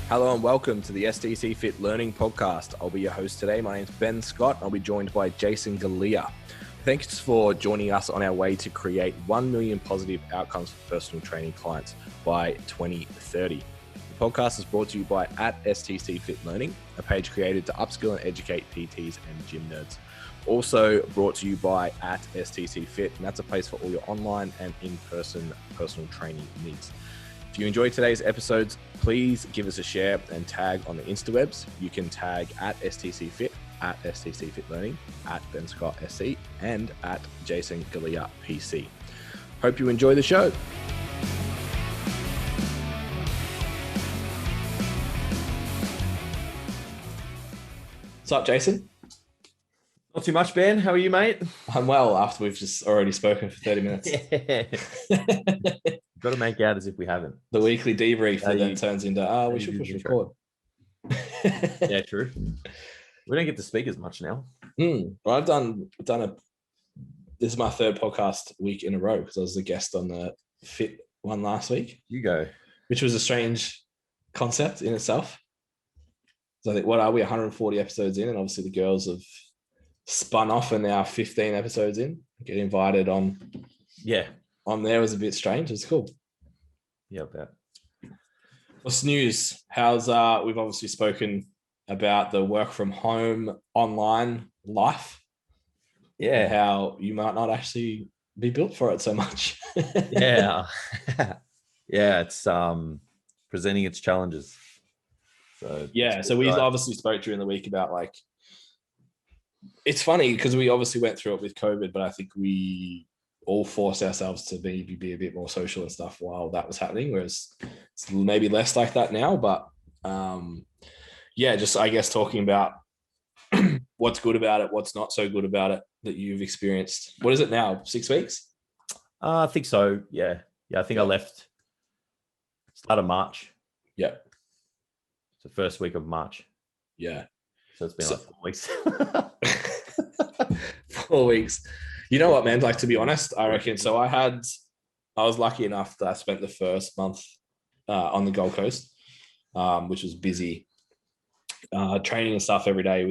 Hello and welcome to the STCfit Learning Podcast. I'll be your host today. My name's Ben Scott. I'll be joined by Jason Galea. Thanks for joining us on our way to create 1 million positive outcomes for personal training clients by 2030. The podcast is brought to you by @STCfit Learning, a page created to upskill and educate PTs and gym nerds. Also brought to you by @STCfit, and that's a place for all your online and in-person personal training needs. If you enjoyed today's episodes, please give us a share and tag on the Instawebs. You can tag @STCfit, @STCfit Learning, @BenScottSC, and @JasonGalea PC. Hope you enjoy the show. What's up, Jason? Not too much, Ben. How are you, mate? I'm well after we've just already spoken for 30 minutes. Yeah. Got to make out as if we haven't. The weekly debrief that then turns into, we should push record. Yeah, true. We don't get to speak as much now. Well, I've done this is my third podcast week in a row because I was the guest on the Fit one last week. You go. Which was a strange concept in itself. So I think, what are we, 140 episodes in? And obviously the girls have spun off and now 15 episodes in. Get invited on. Yeah. On there was a bit strange. It's cool. Yeah, I bet. What's news? How's we've obviously spoken about the work from home online life. Yeah. How you might not actually be built for it so much. Yeah. Yeah, it's presenting its challenges. So we obviously spoke during the week about, like, it's funny because we obviously went through it with COVID, but I think we all forced ourselves to be a bit more social and stuff while that was happening, whereas it's maybe less like that now. But just I guess talking about what's good about it, what's not so good about it that you've experienced. What is it now? 6 weeks? I think so. Yeah. I think I left start of March. Yeah. It's the first week of March. Yeah. So it's been like 4 weeks. 4 weeks. You know what, man? Like, to be honest, I reckon. So I was lucky enough that I spent the first month on the Gold Coast, which was busy, training and stuff every day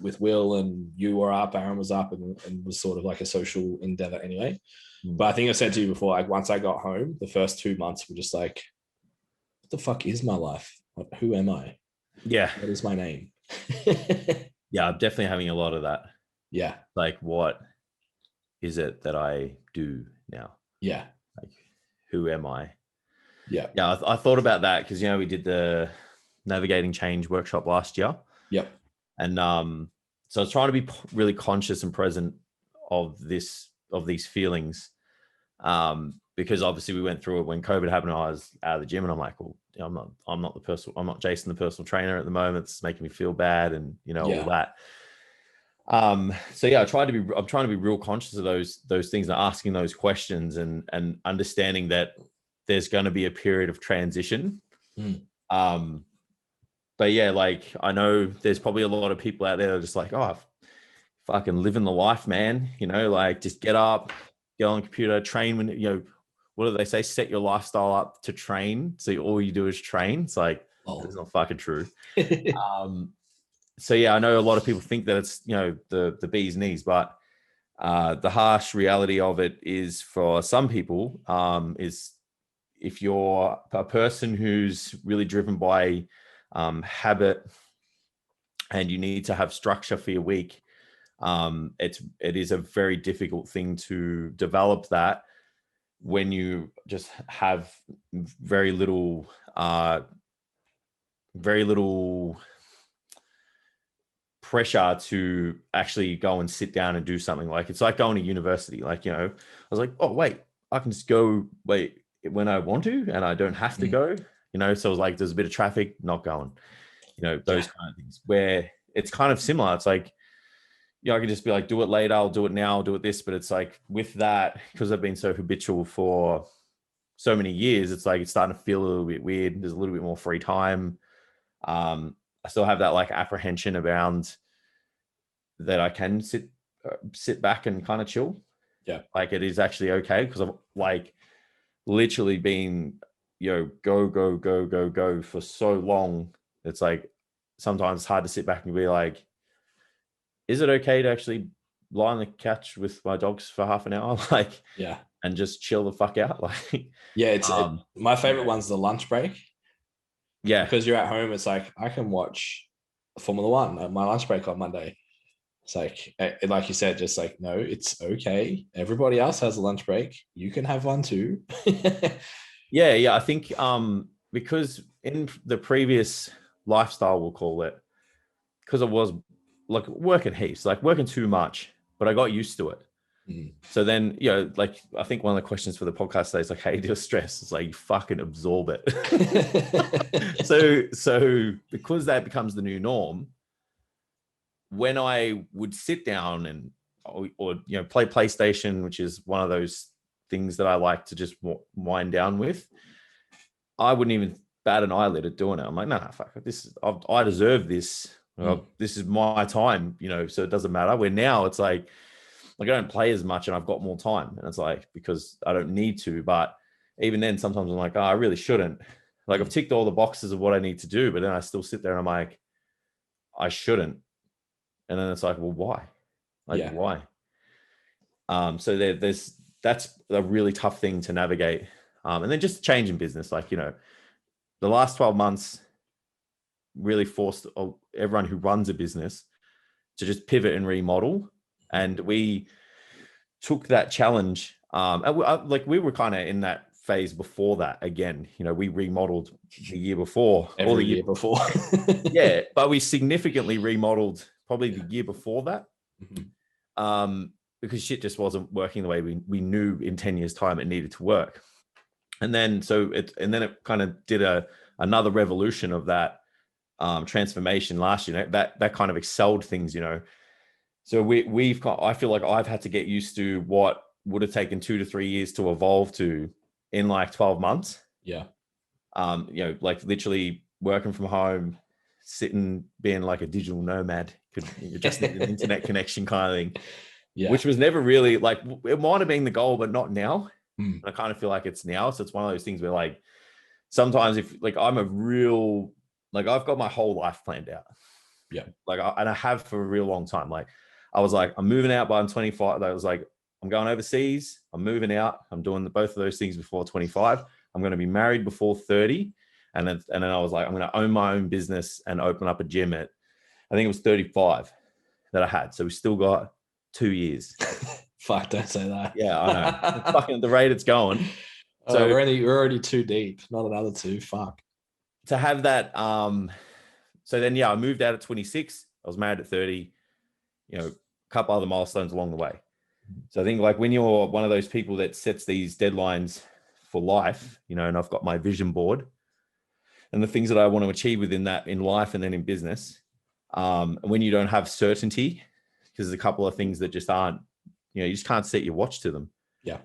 with Will, and you were up, Aaron was up, and was sort of like a social endeavor anyway. But I think I said to you before, like, once I got home, the first 2 months were just like, what the fuck is my life? Like, who am I? Yeah. What is my name? Yeah, I'm definitely having a lot of that. Yeah. Like, what is it that I do now? Yeah. Like, who am I? Yeah. Yeah, I thought about that because, we did the Navigating Change workshop last year. Yep. And so I was trying to be really conscious and present of these feelings, because obviously we went through it when COVID happened. I was out of the gym, and I'm like, well, I'm not Jason, the personal trainer at the moment. It's making me feel bad, and all that. I'm trying to be real conscious of those things and asking those questions and understanding that there's going to be a period of transition. But yeah, like, I know there's probably a lot of people out there that are just like, oh, fucking living the life, man. Like, just get up, get on the computer, train when, what do they say? Set your lifestyle up to train. So all you do is train. It's like, it's not fucking true. So yeah, I know a lot of people think that it's, the bee's knees, but the harsh reality of it is, for some people, is if you're a person who's really driven by habit and you need to have structure for your week, it is a very difficult thing to develop that when you just have very little pressure to actually go and sit down and do something. Like, it's like going to university. Like, I was like, oh wait, I can just go when I want to, and I don't have to go. So it was like, there's a bit of traffic, not going. Those kind of things where it's kind of similar. It's like, I could just be like, do it later, I'll do it now, I'll do it this. But it's like, with that, because I've been so habitual for so many years, it's like, it's starting to feel a little bit weird. There's a little bit more free time. I still have that, like, apprehension around that I can sit back and kind of chill. Yeah. Like, it is actually okay, because I've, like, literally been, go for so long It's like, sometimes it's hard to sit back and be like, is it okay to actually lie on the couch with my dogs for half an hour? Like, Yeah. And just chill the fuck out. Like, yeah, my favorite one's the lunch break. Yeah. Because you're at home, it's like, I can watch Formula One at my lunch break on Monday. It's like you said, just like, no, it's okay. Everybody else has a lunch break. You can have one too. Yeah. I think because in the previous lifestyle, we'll call it, because I was like working heaps, like working too much, but I got used to it. So then, like, I think one of the questions for the podcast today is like, how do you deal with stress? It's like, you fucking absorb it. So because that becomes the new norm, when I would sit down and or play PlayStation, which is one of those things that I like to just wind down with, I wouldn't even bat an eyelid at doing it. I'm like, nah, fuck this. I deserve this. This is my time, so it doesn't matter. Where now it's like I don't play as much and I've got more time, and it's like, because I don't need to. But even then, sometimes I'm like, I really shouldn't. Like, I've ticked all the boxes of what I need to do, but then I still sit there and I'm like, I shouldn't. And then it's like, well, why? Why? So that's a really tough thing to navigate. And then just change in business, like, the last 12 months really forced everyone who runs a business to just pivot and remodel. And we took that challenge. We were kind of in that phase before that. Again, we remodeled the year before, every year before. Yeah, but we significantly remodeled probably the year before that, because shit just wasn't working the way we knew in 10 years' time it needed to work. And then it kind of did another revolution of that transformation last year. That kind of excelled things, So I feel like I've had to get used to what would have taken 2 to 3 years to evolve to in like 12 months. Yeah. Like literally working from home, sitting, being like a digital nomad, just an internet connection kind of thing. Yeah. Which was never really, like, it might have been the goal, but not now. I kind of feel like it's now. So it's one of those things where, like, sometimes if, like, I'm a real, like, I've got my whole life planned out. Yeah. Like, and I have for a real long time. Like, I was like, I'm moving out by I'm 25. I was like, I'm going overseas. I'm moving out. I'm doing both of those things before 25. I'm going to be married before 30. And then I was like, I'm going to own my own business and open up a gym at, I think it was 35 that I had. So we still got 2 years. Fuck, don't say that. Yeah, I know. It's fucking the rate it's going. So we're already 2 deep, not another 2. Fuck. To have that, so then, I moved out at 26. I was married at 30, a couple other milestones along the way. So I think, like, when you're one of those people that sets these deadlines for life, and I've got my vision board and the things that I want to achieve within that in life and then in business. And when you don't have certainty, because there's a couple of things that just aren't, you just can't set your watch to them. Yeah.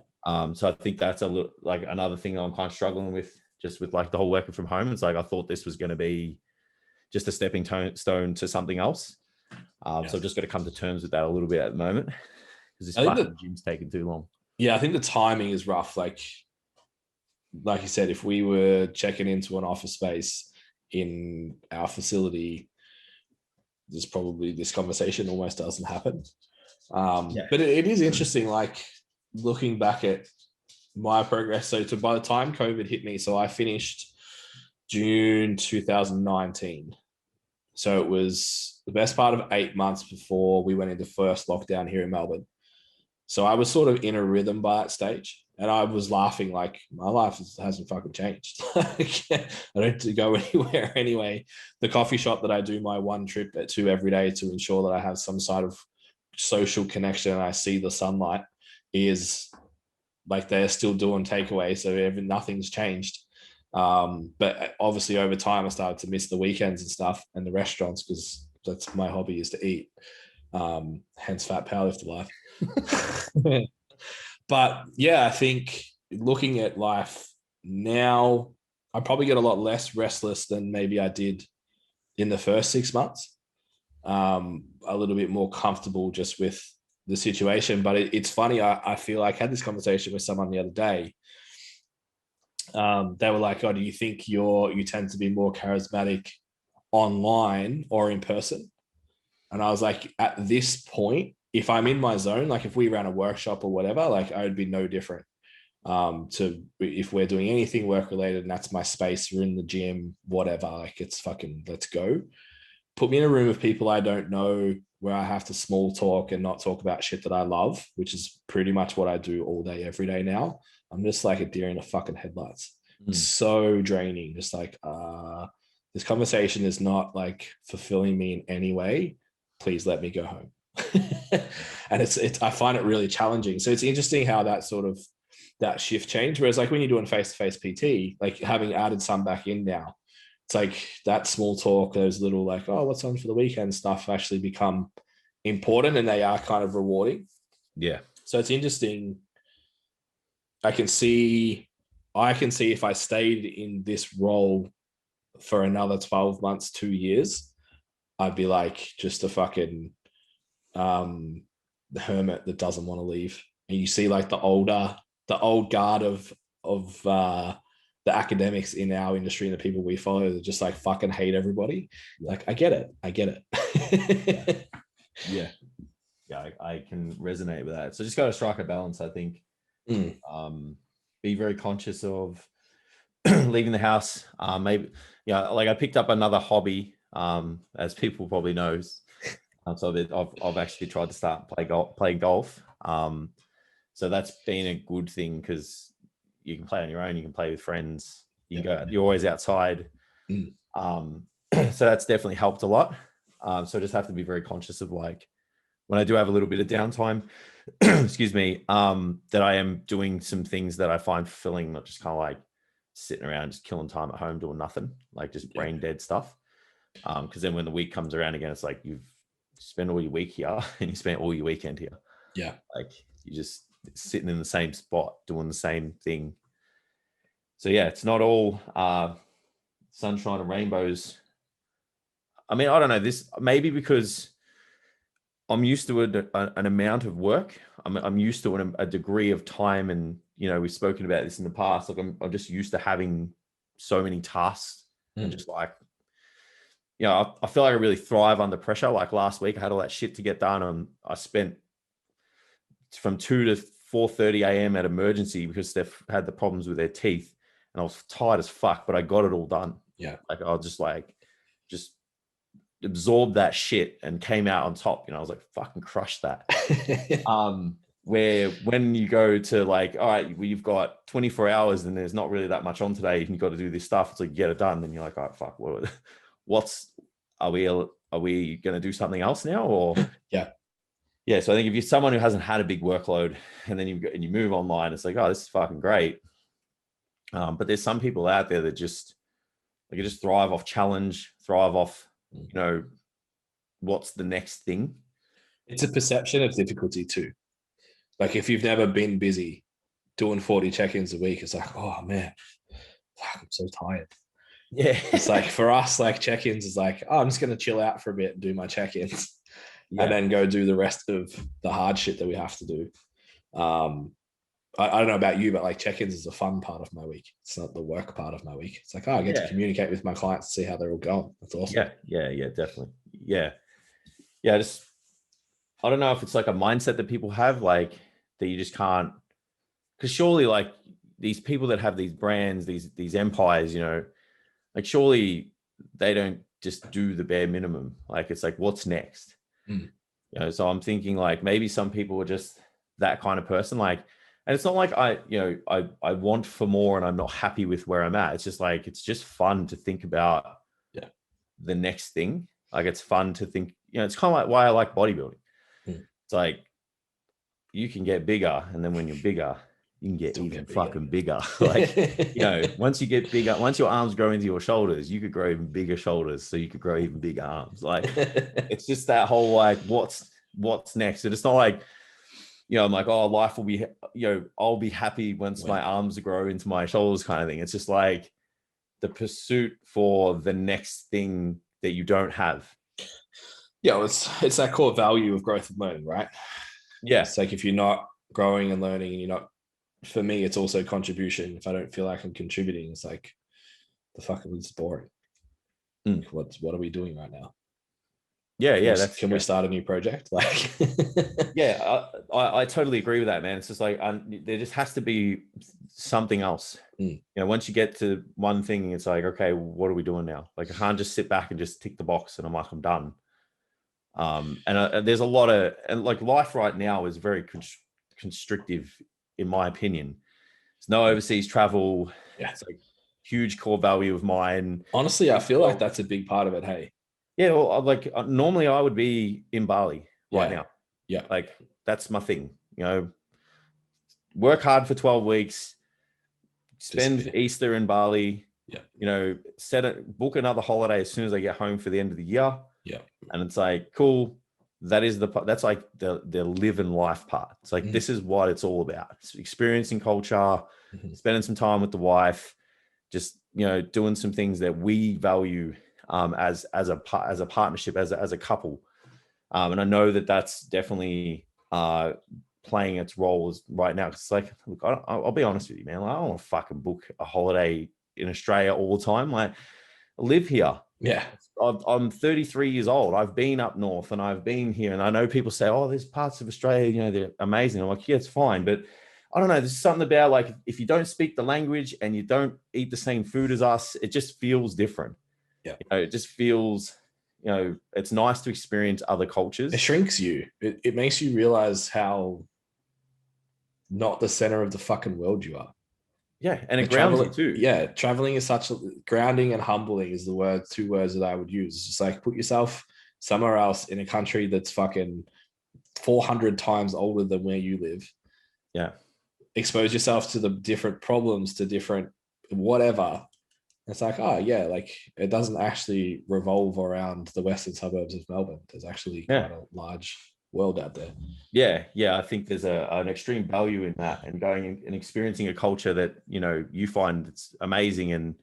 So I think that's like another thing I'm kind of struggling with, just with like the whole working from home. It's like, I thought this was going to be just a stepping stone to something else. So I've just got to come to terms with that a little bit at the moment, because this fucking gym's taking too long. Yeah, I think the timing is rough. Like you said, if we were checking into an office space in our facility, there's probably this conversation almost doesn't happen. But it is interesting, like, looking back at my progress. So by the time COVID hit me, so I finished June 2019. So it was the best part of 8 months before we went into first lockdown here in Melbourne. So I was sort of in a rhythm by that stage, and I was laughing like, my life hasn't fucking changed. I don't go anywhere anyway. The coffee shop that I do my one trip to every day to ensure that I have some sort of social connection and I see the sunlight is like, they're still doing takeaway. So nothing's changed. But obviously over time I started to miss the weekends and stuff and the restaurants, because that's my hobby, is to eat. Hence fat powerlifter life. But yeah, I think looking at life now, I probably get a lot less restless than maybe I did in the first 6 months. A little bit more comfortable just with the situation. But it's funny, I feel like I had this conversation with someone the other day. They were like, oh, do you think you tend to be more charismatic online or in person. And I was like, at this point, if I'm in my zone, like if we ran a workshop or whatever, like I would be no different to if we're doing anything work related and that's my space, we're in the gym, whatever, like it's fucking, let's go. Put me in a room of people I don't know where I have to small talk and not talk about shit that I love, which is pretty much what I do all day, every day now. I'm just like a deer in the fucking headlights. It's so draining. Just like, this conversation is not like fulfilling me in any way. Please let me go home. And it's I find it really challenging. So it's interesting how that shift changed. Whereas like when you're doing face-to-face PT, like having added some back in now, it's like that small talk, those little like, oh, what's on for the weekend stuff actually become important, and they are kind of rewarding. Yeah. So it's interesting. I can see if I stayed in this role for another 12 months, 2 years, I'd be like just a fucking hermit that doesn't want to leave. And you see like the old guard of the academics in our industry and the people we follow that just like fucking hate everybody. Yeah. Like I get it. Yeah. I can resonate with that. So just got to strike a balance, I think. Be very conscious of leaving the house. Maybe, like I picked up another hobby, as people probably knows. So I've actually tried to start playing golf. So that's been a good thing because you can play on your own, you can play with friends, you're always outside. So that's definitely helped a lot. So just have to be very conscious of like when I do have a little bit of downtime, excuse me, that I am doing some things that I find fulfilling, not just kind of like sitting around just killing time at home doing nothing, like just brain dead stuff. Because then when the week comes around again, it's like you've spent all your week here and you spent all your weekend here. Yeah. Like you just sitting in the same spot doing the same thing. So yeah, it's not all sunshine and rainbows. I mean, I don't know, this maybe because I'm used to an amount of work. I'm used to a degree of time, and we've spoken about this in the past. Like I'm just used to having so many tasks and just like, I feel like I really thrive under pressure. Like last week, I had all that shit to get done, and I spent from 2 to 4:30 a.m. at emergency because they've had the problems with their teeth, and I was tired as fuck, but I got it all done. Yeah, like I'll just absorbed that shit and came out on top. I was like, fucking crush that. Where when you go to like, all right, you've got 24 hours and there's not really that much on today, and you've got to do this stuff. It's like, get it done. Then you're like, all right, fuck, are we going to do something else now? Or yeah. So I think if you're someone who hasn't had a big workload and then you move online, it's like, oh, this is fucking great. But there's some people out there that just thrive off challenge, thrive off, what's the next thing? It's a perception of difficulty too. Like if you've never been busy doing 40 check-ins a week, it's like, oh man, I'm so tired. Yeah. It's like for us, like check-ins is like, oh, I'm just going to chill out for a bit and do my check-ins and then go do the rest of the hard shit that we have to do. I don't know about you, but like check-ins is a fun part of my week. It's not the work part of my week. It's like, oh, I get to communicate with my clients and see how they're all going. That's awesome. Yeah, definitely. Yeah. I don't know if it's like a mindset that people have, like that you just can't, because surely like these people that have these brands, these empires, like surely they don't just do the bare minimum. Like it's like, what's next? So I'm thinking like maybe some people are just that kind of person. Like, and it's not like I want for more and I'm not happy with where I'm at. It's just like, it's just fun to think about the next thing. Like it's fun to think, it's kind of like why I like bodybuilding. It's like you can get bigger, and then when you're bigger, you can get even fucking bigger. Like, once you get bigger, once your arms grow into your shoulders, you could grow even bigger shoulders, so you could grow even bigger arms. Like it's just that whole like what's next. And it's not like, I'm like, oh, life will be, I'll be happy once my arms grow into my shoulders kind of thing. It's just like the pursuit for the next thing that you don't have. Yeah, it's that core value of growth and learning, right? Yeah. It's like if you're not growing and learning and you're not, for me, it's also contribution. If I don't feel like I'm contributing, it's like the fuck, it's boring. What are we doing right now? Yeah. Can we start a new project? Like, yeah, I totally agree with that, man. It's just like there just has to be something else. You know, once you get to one thing, it's like, okay, what are we doing now? Like, I can't just sit back and just tick the box and I'm like, I'm done. And there's a lot of, and like life right now is very constrictive, in my opinion. There's no overseas travel. Yeah. It's like huge core value of mine. Honestly, I feel like that's a big part of it. Hey. Yeah, well, like normally I would be in Bali right now. Yeah. Like that's my thing, you know, work hard for 12 weeks, spend Easter in Bali, you know, book another holiday as soon as I get home for the end of the year. Yeah. And it's like, cool. That's like the living life part. It's like, this is what it's all about. It's experiencing culture, spending some time with the wife, just, you know, doing some things that we value as a partnership, as a couple. And I know that that's definitely playing its roles right now. It's like, look, I'll be honest with you, man. Like, I don't want to fucking book a holiday in Australia all the time. Like, I live here. Yeah. I'm 33 years old. I've been up north and I've been here. And I know people say, oh, there's parts of Australia, you know, they're amazing. I'm like, yeah, it's fine. But I don't know. There's something about like, if you don't speak the language and you don't eat the same food as us, it just feels different. Yeah. You know, it just feels, you know, it's nice to experience other cultures. It shrinks you. It makes you realize how not the center of the fucking world you are. Yeah. And it grounds you too. Yeah. Traveling is grounding and humbling is the two words that I would use. It's just like, put yourself somewhere else in a country that's fucking 400 times older than where you live. Yeah. Expose yourself to the different problems, to different whatever. It's like, oh yeah, like it doesn't actually revolve around the western suburbs of Melbourne. There's actually quite a large world out there. Yeah. I think there's an extreme value in that, and going and experiencing a culture that, you know, you find it's amazing, and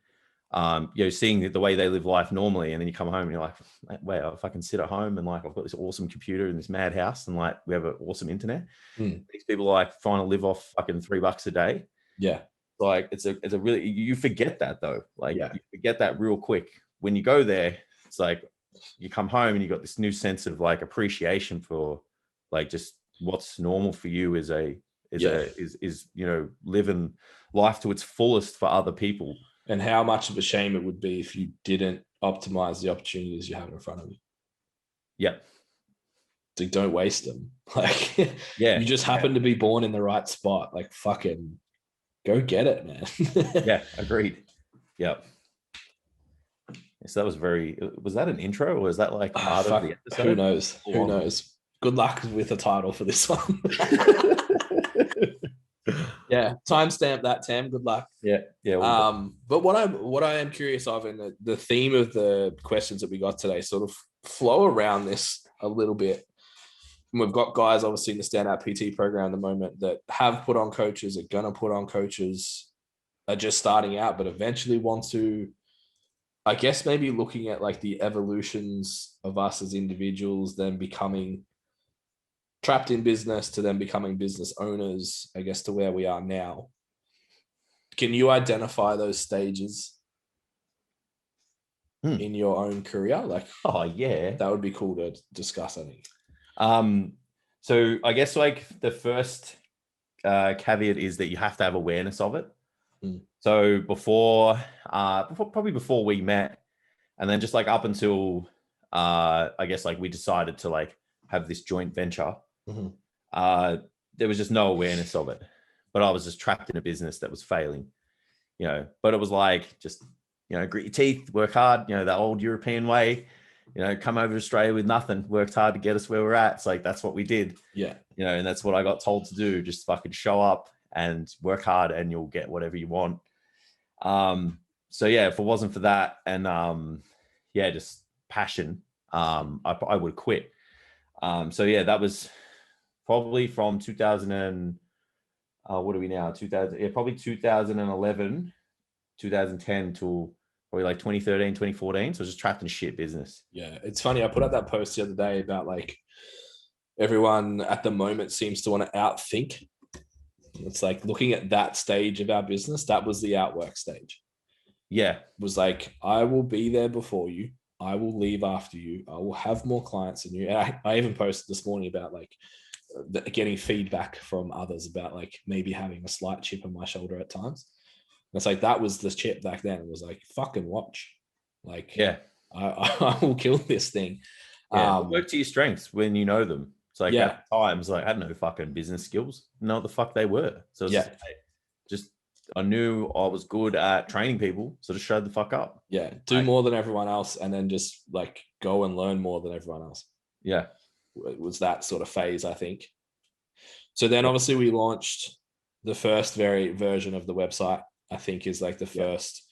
you know, seeing the way they live life normally, and then you come home and you're like, wait, if I can sit at home and like I've got this awesome computer in this mad house, and like we have an awesome internet. These people like trying to live off fucking $3 a day. Yeah. Like it's a really, you forget that though. Like you forget that real quick. When you go there, it's like you come home and you got this new sense of like appreciation for like just what's normal for you is you know, living life to its fullest for other people. And how much of a shame it would be if you didn't optimize the opportunities you have in front of you. Yeah. So don't waste them. Like, you just happen to be born in the right spot. Like, fucking go get it, man. Yeah, agreed. Yeah. So that was that an intro, or was that like part of the episode? Who knows? Who knows? Good luck with the title for this one. Yeah, timestamp that, Tam. Good luck. Yeah. But what I am curious of, and the theme of the questions that we got today sort of flow around this a little bit. And we've got guys obviously in the Standout PT program at the moment that have put on coaches, are gonna put on coaches, are just starting out, but eventually want to, I guess, maybe looking at like the evolutions of us as individuals, then becoming trapped in business, to then becoming business owners, I guess, to where we are now. Can you identify those stages in your own career? Like, oh yeah, that would be cool to discuss, I think. So I guess like the first caveat is that you have to have awareness of it. So before we met, and then just like up until I guess like we decided to like have this joint venture, there was just no awareness of it. But I was just trapped in a business that was failing, you know. But it was like, just, you know, grit your teeth, work hard, you know, that old European way, you know, come over to Australia with nothing, worked hard to get us where we're at. It's like, that's what we did. Yeah. You know, and that's what I got told to do. Just fucking show up and work hard and you'll get whatever you want. So yeah, if it wasn't for that and just passion, I would quit. So yeah, that was probably from 2000 and what are we now? 2000, yeah, probably 2011, 2010 till probably like 2013, 2014. So I was just trapped in shit business. Yeah, it's funny. I put up that post the other day about like everyone at the moment seems to want to outthink. It's like looking at that stage of our business, that was the outwork stage. Yeah. Was like, I will be there before you. I will leave after you. I will have more clients than you. And I even posted this morning about like getting feedback from others about like maybe having a slight chip on my shoulder at times. And it's like, that was the chip back then. It was like, fucking watch. Like, Yeah. I will kill this thing. Yeah. Work to your strengths when you know them. It's like Yeah. at times, like I had no fucking business skills. Know what the fuck they were. So it's Yeah. just I knew I was good at training people, so just showed the fuck up. Yeah. Do more than everyone else, and then just like go and learn more than everyone else. Yeah. It was that sort of phase, I think. So then obviously we launched the first version of the website, I think is like the first.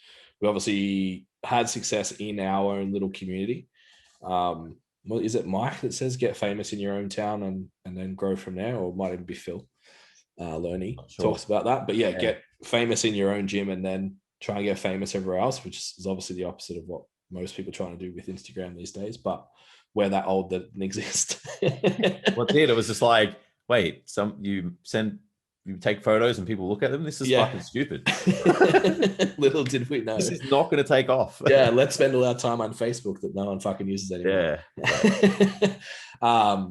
We obviously had success in our own little community. Well, is it Mike that says get famous in your own town and then grow from there? Or it might even be Phil Loney talks about that. But yeah, get famous in your own gym and then try and get famous everywhere else, which is obviously the opposite of what most people are trying to do with Instagram these days. But we're that old that didn't exist. What did it was just like, wait, you take photos and people look at them. This is fucking stupid. Little did we know. This is not going to take off. Yeah, let's spend all our time on Facebook that no one fucking uses anymore. Yeah.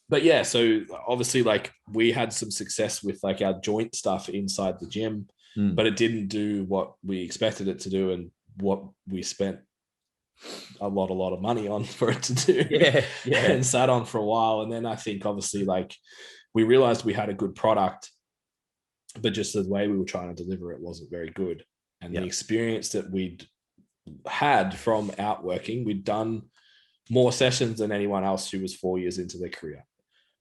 But yeah, so obviously like we had some success with like our joint stuff inside the gym, but it didn't do what we expected it to do and what we spent a lot of money on for it to do. Yeah. And sat on for a while. And then I think obviously like we realized we had a good product, but just the way we were trying to deliver it wasn't very good. And the experience that we'd had from outworking, we'd done more sessions than anyone else who was 4 years into their career.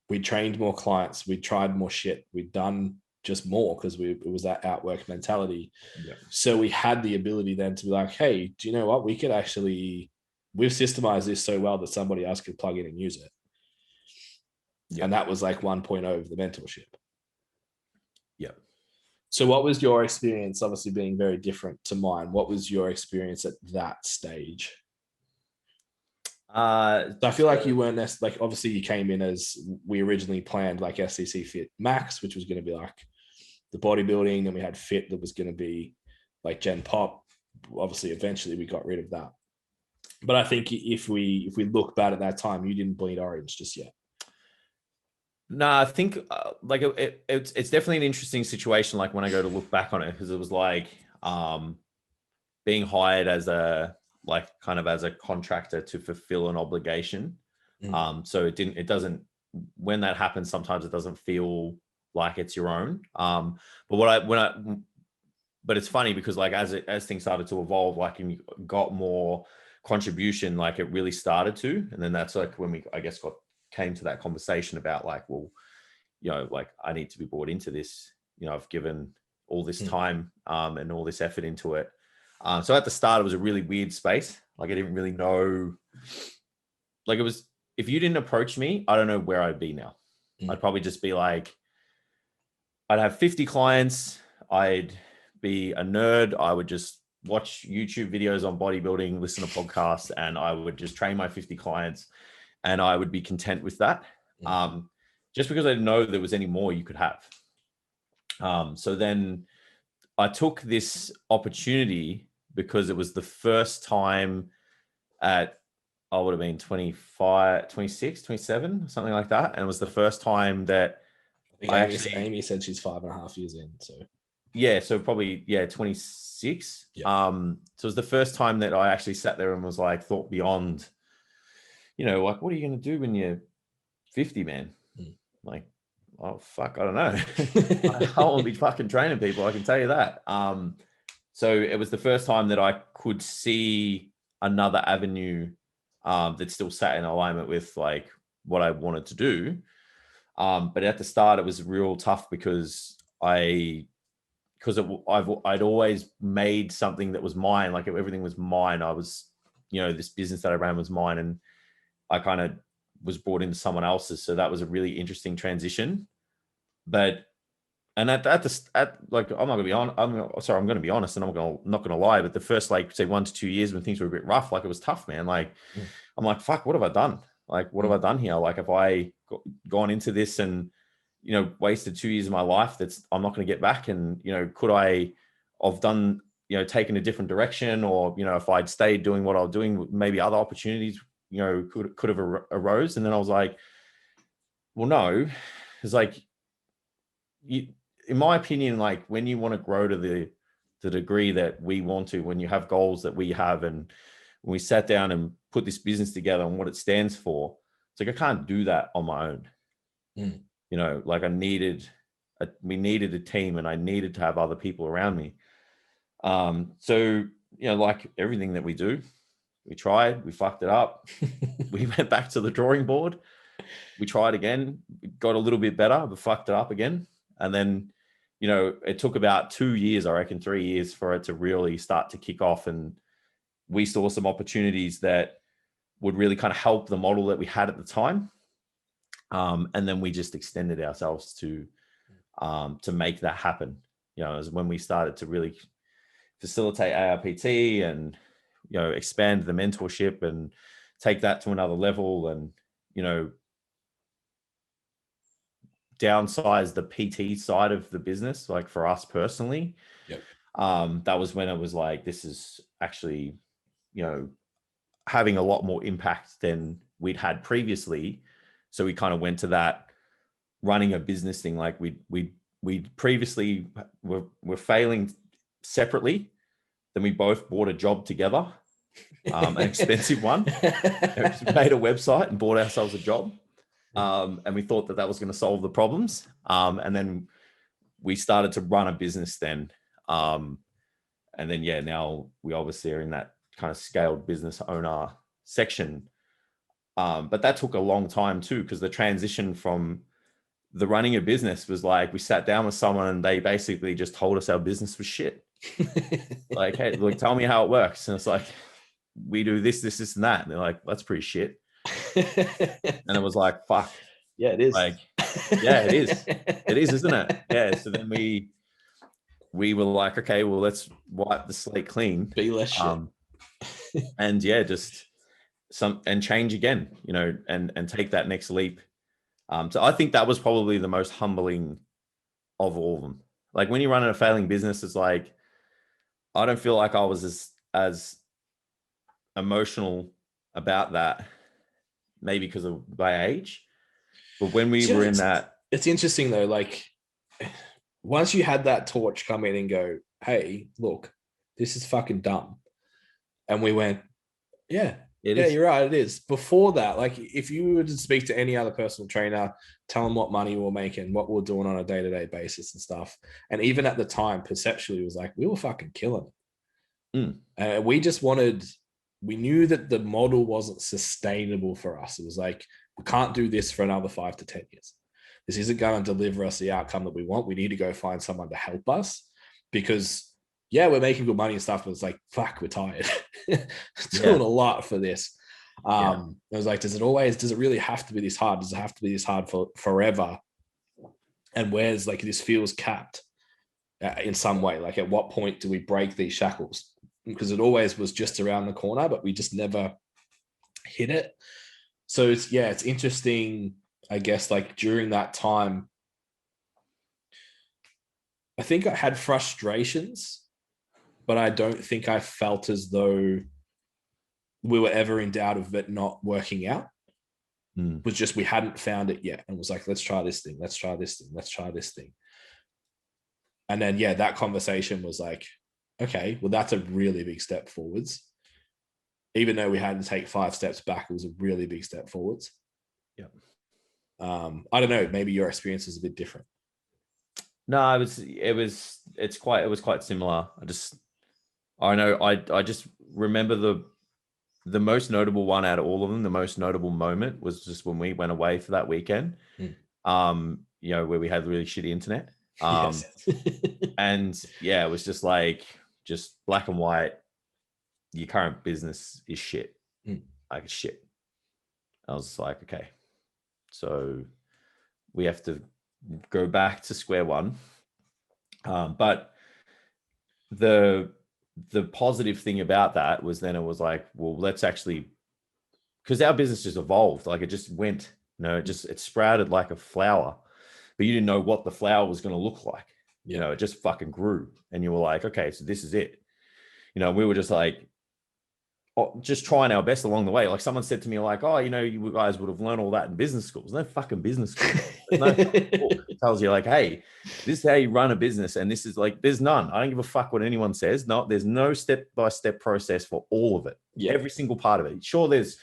We trained more clients. We tried more shit. We'd done just more because it was that outwork mentality. Yeah. So we had the ability then to be like, hey, do you know what? We've systemized this so well that somebody else could plug in and use it. Yeah. And that was like 1.0 of the mentorship. Yeah. So what was your experience, obviously being very different to mine? What was your experience at that stage? So I feel like you weren't like, obviously you came in as we originally planned, like STCfit Max, which was going to be like the bodybuilding. Then we had Fit that was going to be like Gen Pop. Obviously, eventually we got rid of that. But I think if we look back at that time, you didn't bleed orange just yet. No, I think like it's definitely an interesting situation. Like when I go to look back on it, because it was like being hired as a contractor to fulfill an obligation. So when that happens, sometimes it doesn't feel like it's your own. But it's funny because like as things started to evolve, like and you got more contribution, like it really started to, and then that's like when we came to that conversation about like, well, you know, like I need to be brought into this. You know, I've given all this time and all this effort into it. So at the start, it was a really weird space. Like I didn't really know, like it was, if you didn't approach me, I don't know where I'd be now. I'd probably just be like, I'd have 50 clients. I'd be a nerd. I would just watch YouTube videos on bodybuilding, listen to podcasts, and I would just train my 50 clients and I would be content with that. Just because I didn't know there was any more you could have. So then I took this opportunity because it was the first time I would have been 25, 26, 27, something like that. And it was the first time that Amy said she's 5.5 years in. So yeah, so probably 26. Yeah. So it was the first time that I actually sat there and was like, thought beyond, you know, like, what are you going to do when you're 50, man? Like, oh fuck, I don't know. I won't be fucking training people, I can tell you that. So it was the first time that I could see another avenue that still sat in alignment with like what I wanted to do. But at the start, it was real tough because I'd always made something that was mine. Like everything was mine. I was, you know, this business that I ran was mine, and I kind of was brought into someone else's. So that was a really interesting transition. But and at like, I'm going to be honest, and I'm not going to lie. But the first, like, say 1 to 2 years when things were a bit rough, like it was tough, man. Like I'm like, fuck, what have I done? Like, what have I done here? Like, have I gone into this and, you know, wasted 2 years of my life I'm not going to get back? And, you know, could I have done taken a different direction, or, if I'd stayed doing what I was doing, maybe other opportunities, could have arose. And then I was like, well, no, it's like, in my opinion, like when you want to grow to the degree that we want to, when you have goals that we have, and when we sat down and put this business together and what it stands for, it's like, I can't do that on my own. Like we needed a team, and I needed to have other people around me. So, like everything that we do, we tried, we fucked it up. We went back to the drawing board. We tried again, got a little bit better, but fucked it up again. And then, it took about 2 years, I reckon 3 years, for it to really start to kick off. And we saw some opportunities that would really kind of help the model that we had at the time. And then we just extended ourselves to make that happen. As when we started to really facilitate ARPT and, expand the mentorship and take that to another level, and, downsize the PT side of the business, like for us personally. Yep. That was when it was like, this is actually, having a lot more impact than we'd had previously. So we kind of went to that running a business thing. Like we previously were failing separately. Then we both bought a job together, an expensive one. We made a website and bought ourselves a job. And we thought that was going to solve the problems. And then we started to run a business then. And then, now we obviously are in that kind of scaled business owner section. But that took a long time too, because the transition from the running a business was like, we sat down with someone and they basically just told us our business was shit. Like, hey, look, tell me how it works. And it's like, we do this, and that. And they're like, that's pretty shit. And it was like, fuck. Yeah, it is. Like, yeah, it is. It is, isn't it? Yeah. So then we were like, okay, well, let's wipe the slate clean. Be less shit. And just change again, and take that next leap. So I think that was probably the most humbling of all of them. Like when you run a failing business, it's like, I don't feel like I was as emotional about that, maybe because of my age. But when we were in that, it's interesting though. Like once you had that torch come in and go, hey, look, this is fucking dumb. And we went, yeah, you're right, it is. Before that, like if you were to speak to any other personal trainer, tell them what money we're making, what we're doing on a day-to-day basis and stuff. And even at the time, perceptually, it was like, we were fucking killing it. We knew that the model wasn't sustainable for us. It was like, we can't do this for another 5 to 10 years. This isn't going to deliver us the outcome that we want. We need to go find someone to help us, because we're making good money and stuff, but it's like, fuck, we're tired. Doing a lot for this. I was like, does it really have to be this hard? Does it have to be this hard for forever? And where's like, this feels capped in some way. Like at what point do we break these shackles? Because it always was just around the corner, but we just never hit it. So it's interesting, I guess, like during that time, I think I had frustrations, but I don't think I felt as though we were ever in doubt of it not working out. It was just, we hadn't found it yet. And it was like, let's try this thing. Let's try this thing. Let's try this thing. And then, that conversation was like, okay, well, that's a really big step forwards. Even though we had to take 5 steps back, it was a really big step forwards. Yeah. I don't know, maybe your experience was a bit different. No, it was quite similar. I just remember the most notable one out of all of them, the most notable moment was just when we went away for that weekend, where we had really shitty internet. And it was just like, just black and white, your current business is shit. Like it's shit. I was just like, okay, so we have to go back to square one. But the positive thing about that was then it was like, well, let's actually, because our business just evolved. Like it just went, it sprouted like a flower, but you didn't know what the flower was going to look like. It just fucking grew. And you were like, okay, so this is it. we were just like, just trying our best along the way. Like someone said to me, like, oh, you guys would have learned all that in business schools. No fucking business school. There's no fucking book that tells you like, hey, this is how you run a business. And this is like, there's none. I don't give a fuck what anyone says. No, there's no step-by-step process for all of it. Yeah. Every single part of it. Sure, there's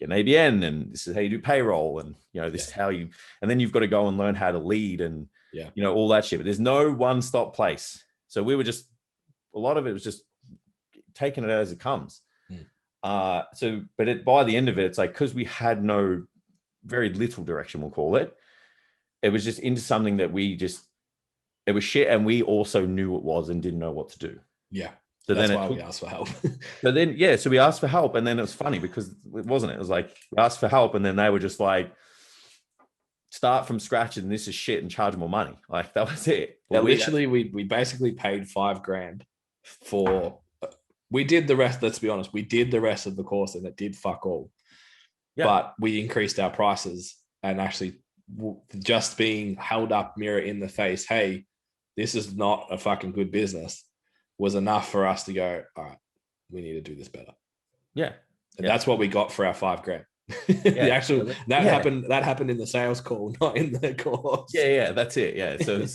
an ABN and this is how you do payroll. And, this is how you, and then you've got to go and learn how to lead and, all that shit. But there's no one-stop place. So we were just, a lot of it was just taking it as it comes. By the end of it, it's like, because we had very little direction, we'll call it. It was just into something that it was shit. And we also knew it was and didn't know what to do. Yeah. So that's why we asked for help. So we asked for help. And then it was funny because it was like, we asked for help. And then they were just like, start from scratch and this is shit and charge more money. Like that was it. Yeah, we basically paid $5,000 for, we did the rest. Let's be honest. We did the rest of the course and it did fuck all. Yeah. But we increased our prices and actually just being held up mirror in the face. Hey, this is not a fucking good business was enough for us to go, all right, we need to do this better. Yeah. And that's what we got for our $5,000. That happened in the sales call, not in the course. Yeah. That's it. Yeah. So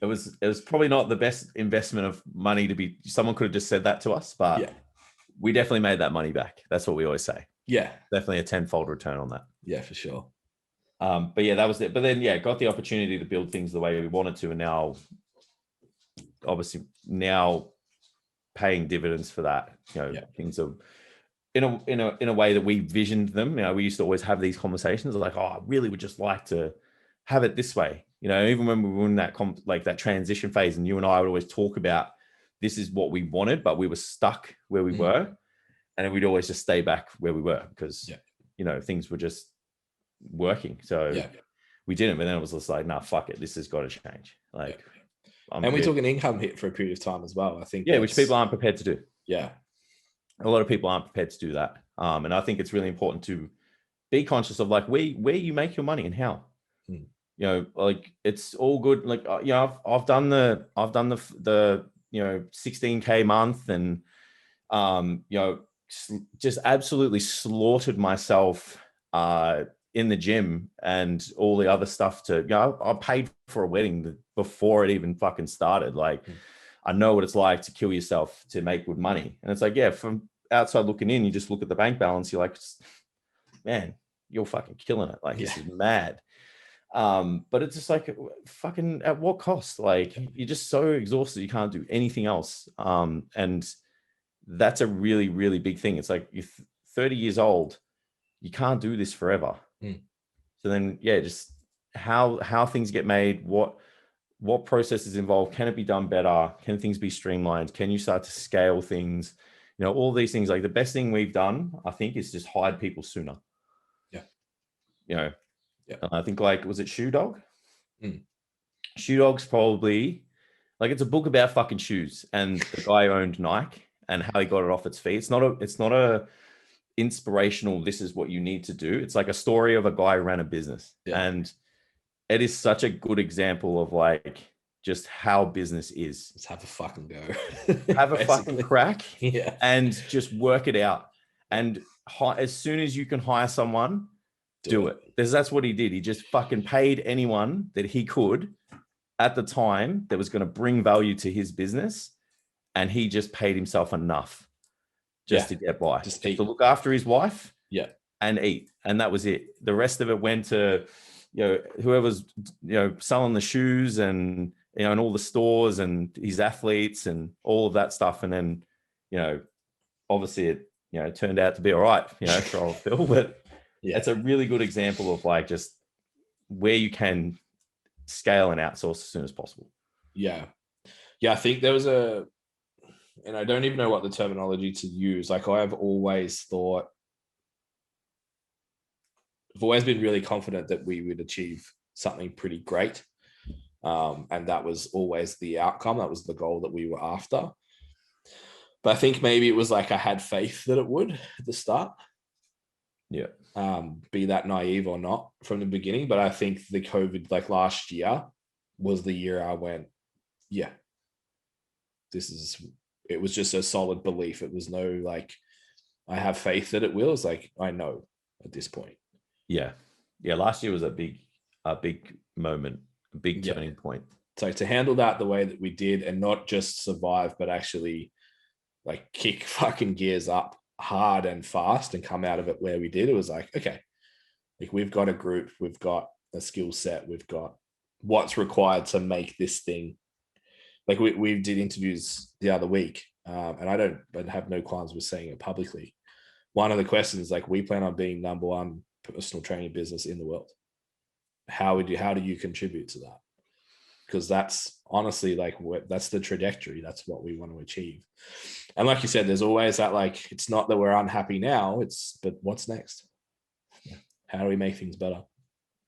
it was probably not the best investment of money someone could have just said that to us, but we definitely made that money back. That's what we always say. Yeah. Definitely a 10-fold return on that. Yeah, for sure. But yeah, that was it. But then, got the opportunity to build things the way we wanted to. And now, obviously paying dividends for that, things are in a way that we visioned them. We used to always have these conversations like, oh, I really would just like to have it this way. Even when we were in that transition phase, and you and I would always talk about this is what we wanted, but we were stuck where we were, and we'd always just stay back where we were because things were just working. So we didn't. But then it was just like, nah, fuck it. This has got to change. We took an income hit for a period of time as well. I think. Yeah, which people aren't prepared to do. Yeah, a lot of people aren't prepared to do that. And I think it's really important to be conscious of like where you make your money and how. Like it's all good. Like, I've done the 16K month and, just absolutely slaughtered myself, in the gym and all the other stuff I paid for a wedding before it even fucking started. Like, I know what it's like to kill yourself to make good money. And it's like, from outside looking in, you just look at the bank balance. You're like, man, you're fucking killing it. Like, this is mad. But it's just like fucking at what cost? Like you're just so exhausted you can't do anything else. And that's a really, really big thing. It's like you're 30 years old, you can't do this forever. So then, just how things get made, what processes involved, can it be done better? Can things be streamlined? Can you start to scale things? All these things. Like the best thing we've done, I think, is just hire people sooner. Yeah. And I think was it Shoe Dog? Shoe Dog's probably it's a book about fucking shoes, and the guy owned Nike and how he got it off its feet. It's not a inspirational, this is what you need to do. It's like a story of a guy who ran a business. And it is such a good example of just how business is. Just have a fucking go. Have a fucking crack and just work it out. And as soon as you can hire someone, do it. Because that's what he did. He just fucking paid anyone that he could at the time that was going to bring value to his business. And he just paid himself enough just to get by, just to look after his wife and eat. And that was it. The rest of it went to, whoever's, selling the shoes and, and all the stores and his athletes and all of that stuff. And then, obviously it, turned out to be all right, for old Phil, but it's a really good example of just where you can scale and outsource as soon as possible. Yeah. I think there was and I don't even know what the terminology to use. I've always been really confident that we would achieve something pretty great. And that was always the outcome. That was the goal that we were after. But I think maybe it was I had faith that it would at the start. Yeah. Be that naive or not from the beginning. But I think the COVID, last year was the year I went, this is it was just a solid belief. It was no like, I have faith that it will. It's like, I know at this point. Yeah. Last year was a big moment, a big turning point. So to handle that the way that we did, and not just survive, but actually like kick fucking gears up hard and fast and come out of it where we did, it was like, okay, like we've got a group, we've got a skill set, we've got what's required to make this thing. Like we did interviews the other week, and I have no qualms with saying it publicly. One of the questions is like, we plan on being number one personal training business in the world. How do you contribute to that? Because that's honestly like, that's the trajectory. That's what we want to achieve. And like you said, there's always that, like, it's not that we're unhappy now, but what's next? How do we make things better?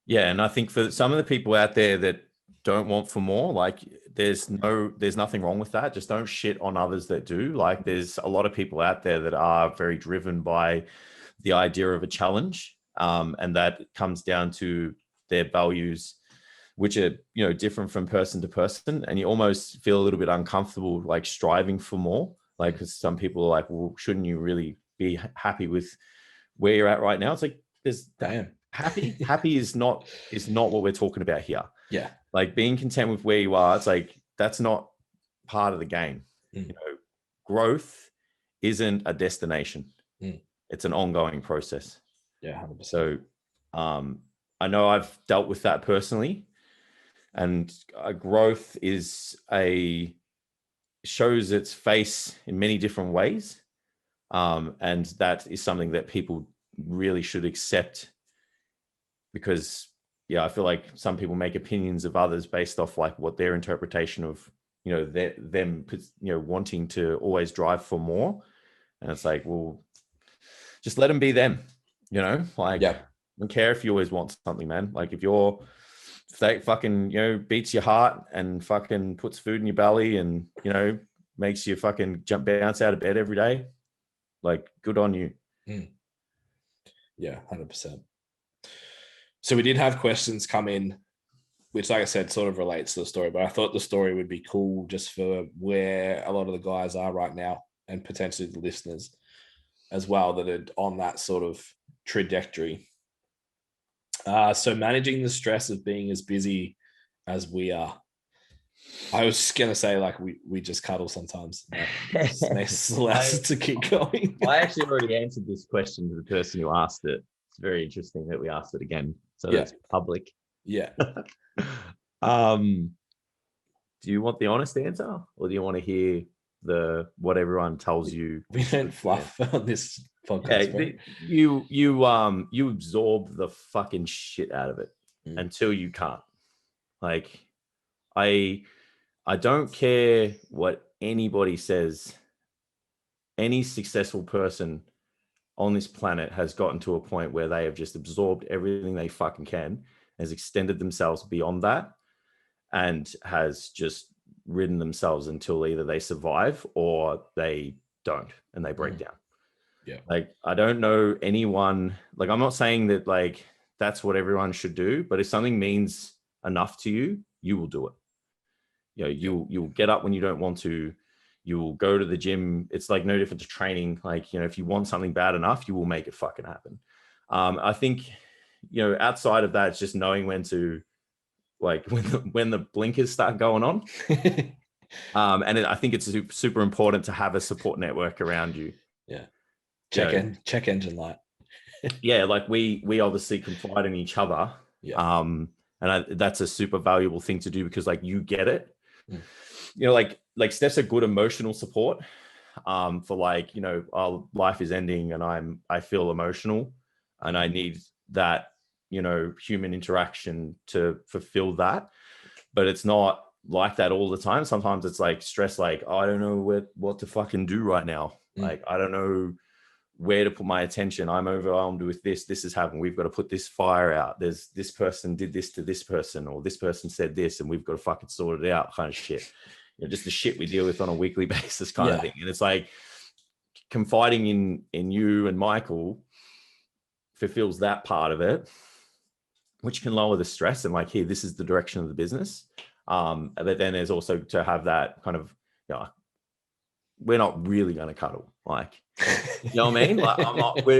Yeah. And I think for some of the people out there that don't want for more, like there's nothing wrong with that. Just don't shit on others that do. Like there's a lot of people out there that are very driven by the idea of a challenge. And that comes down to their values, which are, different from person to person. And you almost feel a little bit uncomfortable, like striving for more. Like, because some people are like, well, shouldn't you really be happy with where you're at right now? It's like, happy is not what we're talking about here. Yeah. Like being content with where you are, it's like, that's not part of the game. Growth isn't a destination. It's an ongoing process. Yeah. 100%. So I know I've dealt with that personally, and growth shows its face in many different ways. And that is something that people really should accept, because I feel like some people make opinions of others based off like what their interpretation of, them wanting to always drive for more. And it's like, well, just let them be them, like, I don't care if you always want something, man. Like if that fucking, beats your heart and fucking puts food in your belly and, makes you fucking bounce out of bed every day, like good on you. Yeah, 100%. So we did have questions come in, which, like I said, sort of relates to the story, but I thought the story would be cool just for where a lot of the guys are right now, and potentially the listeners as well that are on that sort of trajectory. So managing the stress of being as busy as we are. I was just going to say, like, we just cuddle sometimes. Makes it less to keep going. I actually already answered this question to the person who asked it. It's very interesting that we asked it again. So that's public. Yeah. Do you want the honest answer, or do you want to hear what everyone tells you? We don't fluff on this podcast. You absorb the fucking shit out of it until you can't. Like, I don't care what anybody says. Any successful person on this planet has gotten to a point where they have just absorbed everything they fucking can, has extended themselves beyond that, and has just ridden themselves until either they survive or they don't and they break down. Yeah. Like, I don't know anyone, like, I'm not saying that like that's what everyone should do, but if something means enough to you, you will do it. You'll get up when you don't want to. You'll go to the gym. It's like no different to training. Like, if you want something bad enough, you will make it fucking happen. I think, outside of that, it's just knowing when to, like, when the blinkers start going on. And I think it's super important to have a support network around you. Yeah. Check engine light. Yeah. Like we obviously confide in each other. Yeah. That's a super valuable thing to do, because like you get it. Like Steph's a good emotional support for like, our life is ending and I feel emotional and I need that, human interaction to fulfill that. But it's not like that all the time. Sometimes it's like stress, like, oh, I don't know what to fucking do right now. Like, I don't know where to put my attention. I'm overwhelmed with this. This has happened. We've got to put this fire out. There's this person did this to this person, or this person said this, and we've got to fucking sort it out, kind of shit. Just the shit we deal with on a weekly basis kind of thing. And it's like confiding in you and Michael fulfills that part of it, which can lower the stress and like, hey, this is the direction of the business. But then there's also to have that kind of, we're not really going to cuddle. Like, you know what I mean?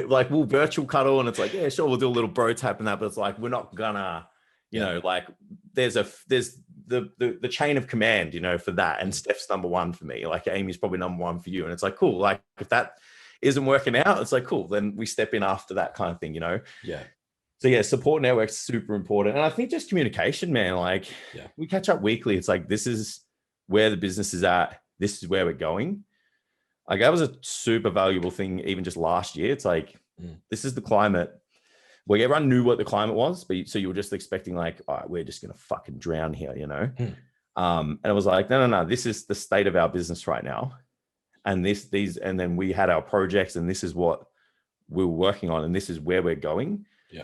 Like, we'll virtual cuddle, and it's like, yeah, sure, we'll do a little bro tap and that, but it's like, we're not gonna, you know, like there's the chain of command, you know, for that. And Steph's number one for me. Like Amy's probably number one for you. And it's like, cool. Like if that isn't working out, it's like, cool. Then we step in after that kind of thing, you know? Yeah. So yeah, support network's super important. And I think just communication, man, like we catch up weekly. It's like, this is where the business is at. This is where we're going. Like that was a super valuable thing even just last year. It's like, this is the climate. Well, everyone knew what the climate was, but so you were just expecting like, all right, we're just going to fucking drown here, you know? And it was like, no, this is the state of our business right now. And and then we had our projects and this is what we were working on and this is where we're going. Yeah.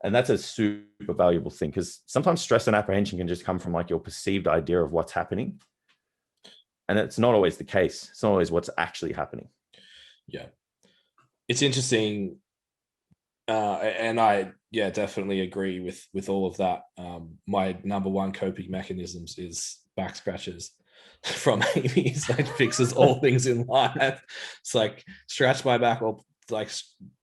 And that's a super valuable thing because sometimes stress and apprehension can just come from like your perceived idea of what's happening. And it's not always the case. It's not always what's actually happening. Yeah. It's interesting. And I, definitely agree with all of that. My number one coping mechanisms is back scratches from Amy. It's like fixes all things in life. It's like scratch my back or like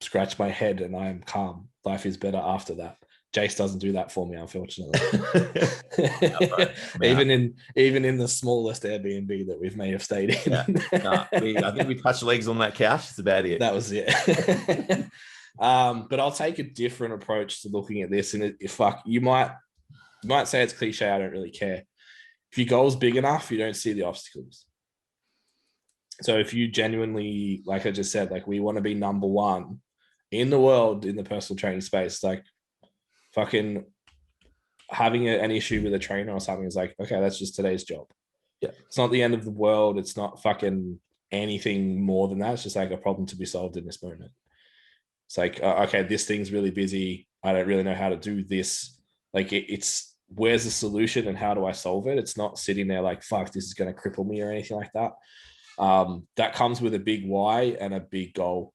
scratch my head and I'm calm. Life is better after that. Jace doesn't do that for me, unfortunately. Even in the smallest Airbnb that we may have stayed in. I think we touched legs on that couch. That's about it. That was it. But I'll take a different approach to looking at this. And you might say it's cliche. I don't really care. If your goal's big enough, you don't see the obstacles. So if you genuinely, like I just said, like we want to be number one in the world in the personal training space, like fucking having an issue with a trainer or something is like, okay, that's just today's job. Yeah. It's not the end of the world. It's not fucking anything more than that. It's just like a problem to be solved in this moment. It's like, okay, this thing's really busy. I don't really know how to do this. Like it's where's the solution and how do I solve it? It's not sitting there like, fuck, this is going to cripple me or anything like that. That comes with a big why and a big goal,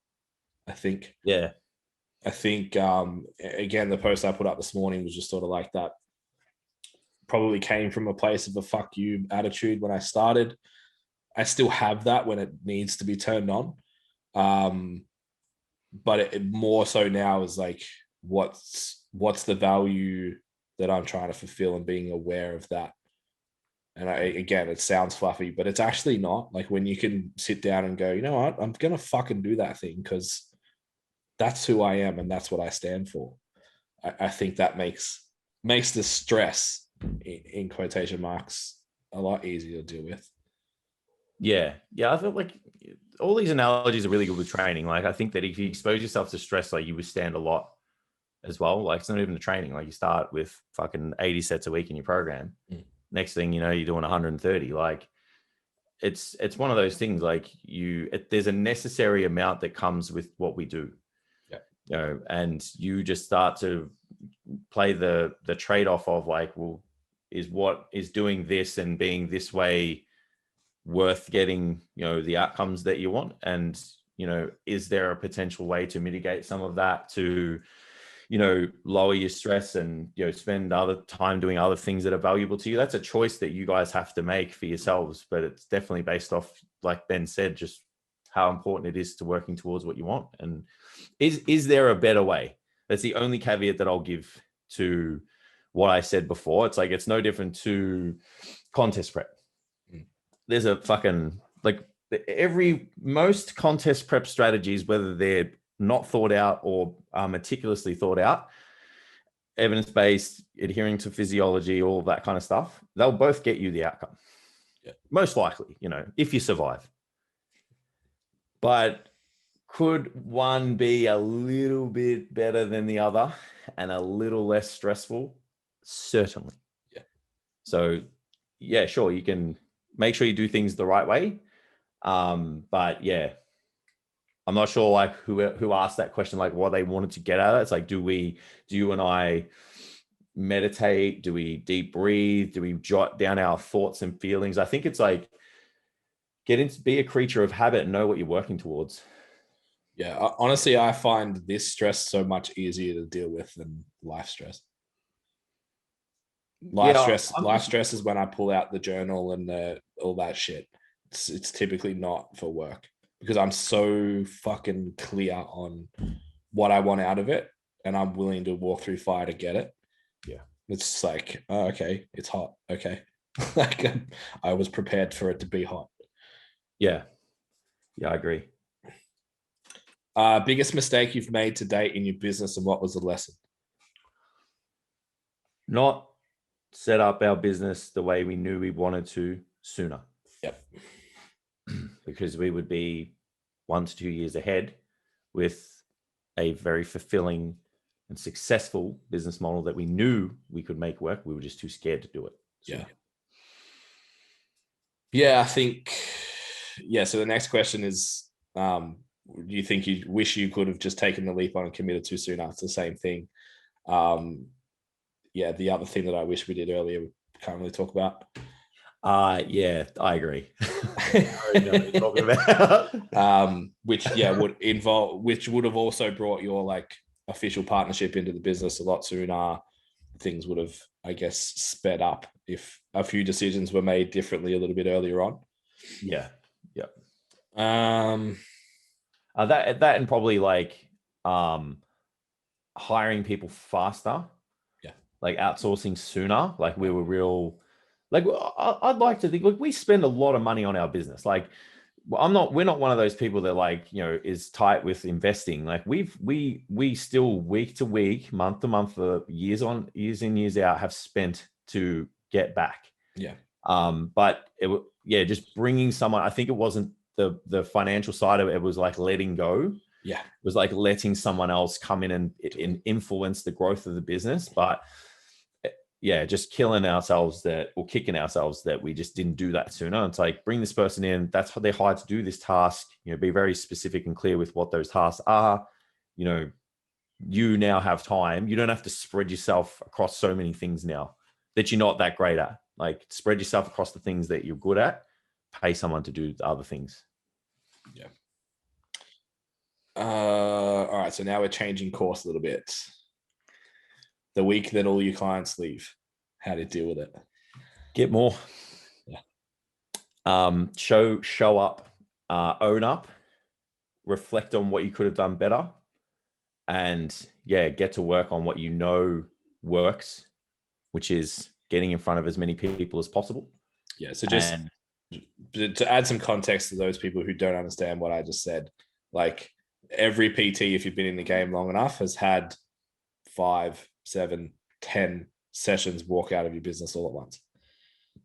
I think. Yeah. I think, again, the post I put up this morning was just sort of like that. Probably came from a place of a fuck you attitude when I started. I still have that when it needs to be turned on. But it more so now is like, what's the value that I'm trying to fulfill and being aware of that. And again, it sounds fluffy, but it's actually not. Like when you can sit down and go, you know what, I'm going to fucking do that thing because that's who I am and that's what I stand for. I think that makes the stress in quotation marks a lot easier to deal with. Yeah. I feel like all these analogies are really good with training. Like I think that if you expose yourself to stress, like you withstand a lot as well. Like it's not even the training. Like you start with fucking 80 sets a week in your program. Next thing you know, you're doing 130. Like it's one of those things. Like there's a necessary amount that comes with what we do. Yeah. You know, and you just start to play the trade-off of like, well, is what is doing this and being this way worth getting, you know, the outcomes that you want? And, you know, is there a potential way to mitigate some of that to, you know, lower your stress and, you know, spend other time doing other things that are valuable to you? That's a choice that you guys have to make for yourselves, but it's definitely based off, like Ben said, just how important it is to working towards what you want. And is there a better way? That's the only caveat that I'll give to what I said before. It's like, it's no different to contest prep. There's a fucking, like most contest prep strategies, whether they're not thought out or meticulously thought out, evidence-based, adhering to physiology, all of that kind of stuff, they'll both get you the outcome. Yeah. Most likely, you know, if you survive. But could one be a little bit better than the other and a little less stressful? Certainly. Yeah. So yeah, sure, you can make sure you do things the right way. But yeah, I'm not sure like who asked that question, like what they wanted to get at it. It's like, do you and I meditate? Do we deep breathe? Do we jot down our thoughts and feelings? I think it's like be a creature of habit and know what you're working towards. Yeah. Honestly, I find this stress so much easier to deal with than life stress. Life stress is when I pull out the journal and all that shit. it's typically not for work because I'm so fucking clear on what I want out of it, and I'm willing to walk through fire to get it. Yeah. It's just like, oh, okay, it's hot. Okay. Like I was prepared for it to be hot. Yeah. Yeah, I agree. Biggest mistake you've made to date in your business, and what was the lesson? Not set up our business the way we knew we wanted to sooner. Yep. Because we would be 1 to 2 years ahead with a very fulfilling and successful business model that we knew we could make work. We were just too scared to do it. Yeah. Yeah, I think, so the next question is, do you think you wish you could have just taken the leap on and committed too soon? It's the same thing. The other thing that I wish we did earlier, we can't really talk about. Yeah, I agree. I know what you're talking about. Which would have also brought your like official partnership into the business a lot sooner. Things would have, I guess, sped up if a few decisions were made differently a little bit earlier on. Yeah. Yeah. That and probably like hiring people faster. Yeah. Like outsourcing sooner. Like we were real. Like I'd like to think. Look, we spend a lot of money on our business. Like we're not one of those people that like, is tight with investing. Like we still week to week, month to month, for years in, years out, have spent to get back. Yeah. But just bringing someone, I think it wasn't the financial side of it. It was like letting go. Yeah. It was like letting someone else come in and influence the growth of the business. But just kicking ourselves that we just didn't do that sooner. It's like, bring this person in. That's what they're hired to do, this task. Be very specific and clear with what those tasks are. You now have time. You don't have to spread yourself across so many things now that you're not that great at. Like, spread yourself across the things that you're good at. Pay someone to do the other things. Yeah. All right. So now we're changing course a little bit. The week that all your clients leave, how do you deal with it? Get more. Yeah. Show up, own up, reflect on what you could have done better, and get to work on what works, which is getting in front of as many people as possible. Yeah. So to add some context to those people who don't understand what I just said, like every PT, if you've been in the game long enough, has had 5, 7, 10 sessions walk out of your business all at once.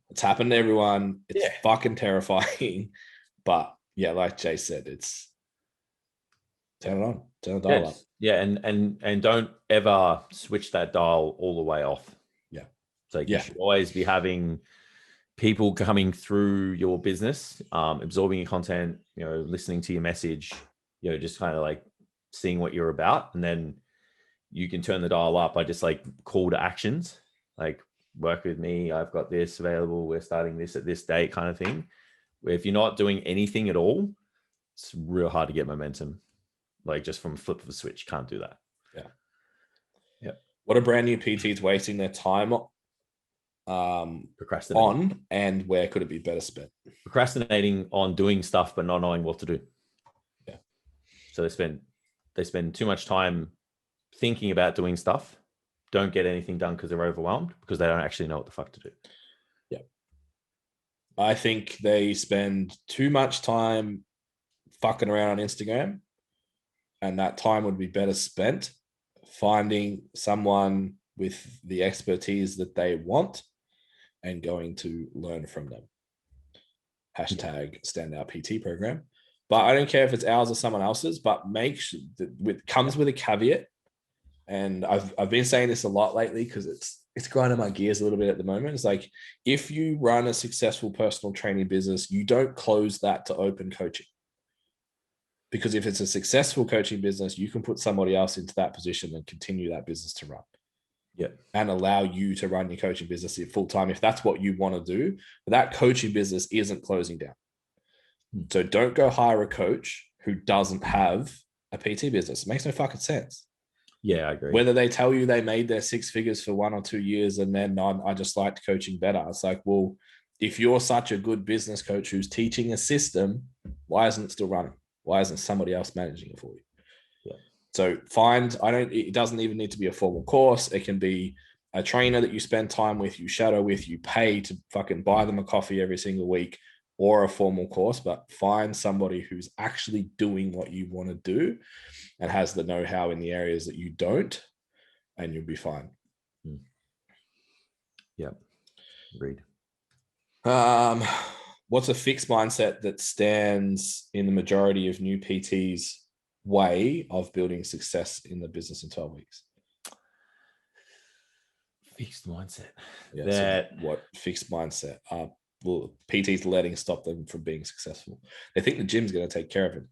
It's happened to everyone. It's fucking terrifying. But like Jay said, it's turn it on, turn the dial up. Yeah, and don't ever switch that dial all the way off. Yeah. So you should always be having people coming through your business, absorbing your content, listening to your message, just kind of like seeing what you're about, and then you can turn the dial up by just like call to actions, like work with me. I've got this available. We're starting this at this date, kind of thing. Where if you're not doing anything at all, it's real hard to get momentum. Like just from a flip of a switch, you can't do that. Yeah. What are brand new PTs wasting their time procrastinating on, and where could it be better spent? Procrastinating on doing stuff, but not knowing what to do. Yeah. So they spend too much time thinking about doing stuff, don't get anything done because they're overwhelmed, because they don't actually know what the fuck to do. Yeah. I think they spend too much time fucking around on Instagram, and that time would be better spent finding someone with the expertise that they want and going to learn from them. Hashtag standout PT program. But I don't care if it's ours or someone else's, but make sure that it comes with a caveat. And I've been saying this a lot lately because it's grinding my gears a little bit at the moment. It's like, if you run a successful personal training business, you don't close that to open coaching. Because if it's a successful coaching business, you can put somebody else into that position and continue that business to run. Yeah. And allow you to run your coaching business full time if that's what you want to do. But that coaching business isn't closing down. So don't go hire a coach who doesn't have a PT business. It makes no fucking sense. Yeah, I agree. Whether they tell you they made their 6 figures for 1 or 2 years and then I just liked coaching better. It's like, well, if you're such a good business coach who's teaching a system, why isn't it still running? Why isn't somebody else managing it for you? Yeah. So it doesn't even need to be a formal course. It can be a trainer that you spend time with, you shadow with, you pay to fucking buy them a coffee every single week, or a formal course, but find somebody who's actually doing what you want to do and has the know-how in the areas that you don't, and you'll be fine. Yeah. Agreed. What's a fixed mindset that stands in the majority of new PTs' way of building success in the business in 12 weeks? Fixed mindset. Yeah. So what fixed mindset? Well, PT's letting stop them from being successful. They think the gym's going to take care of them.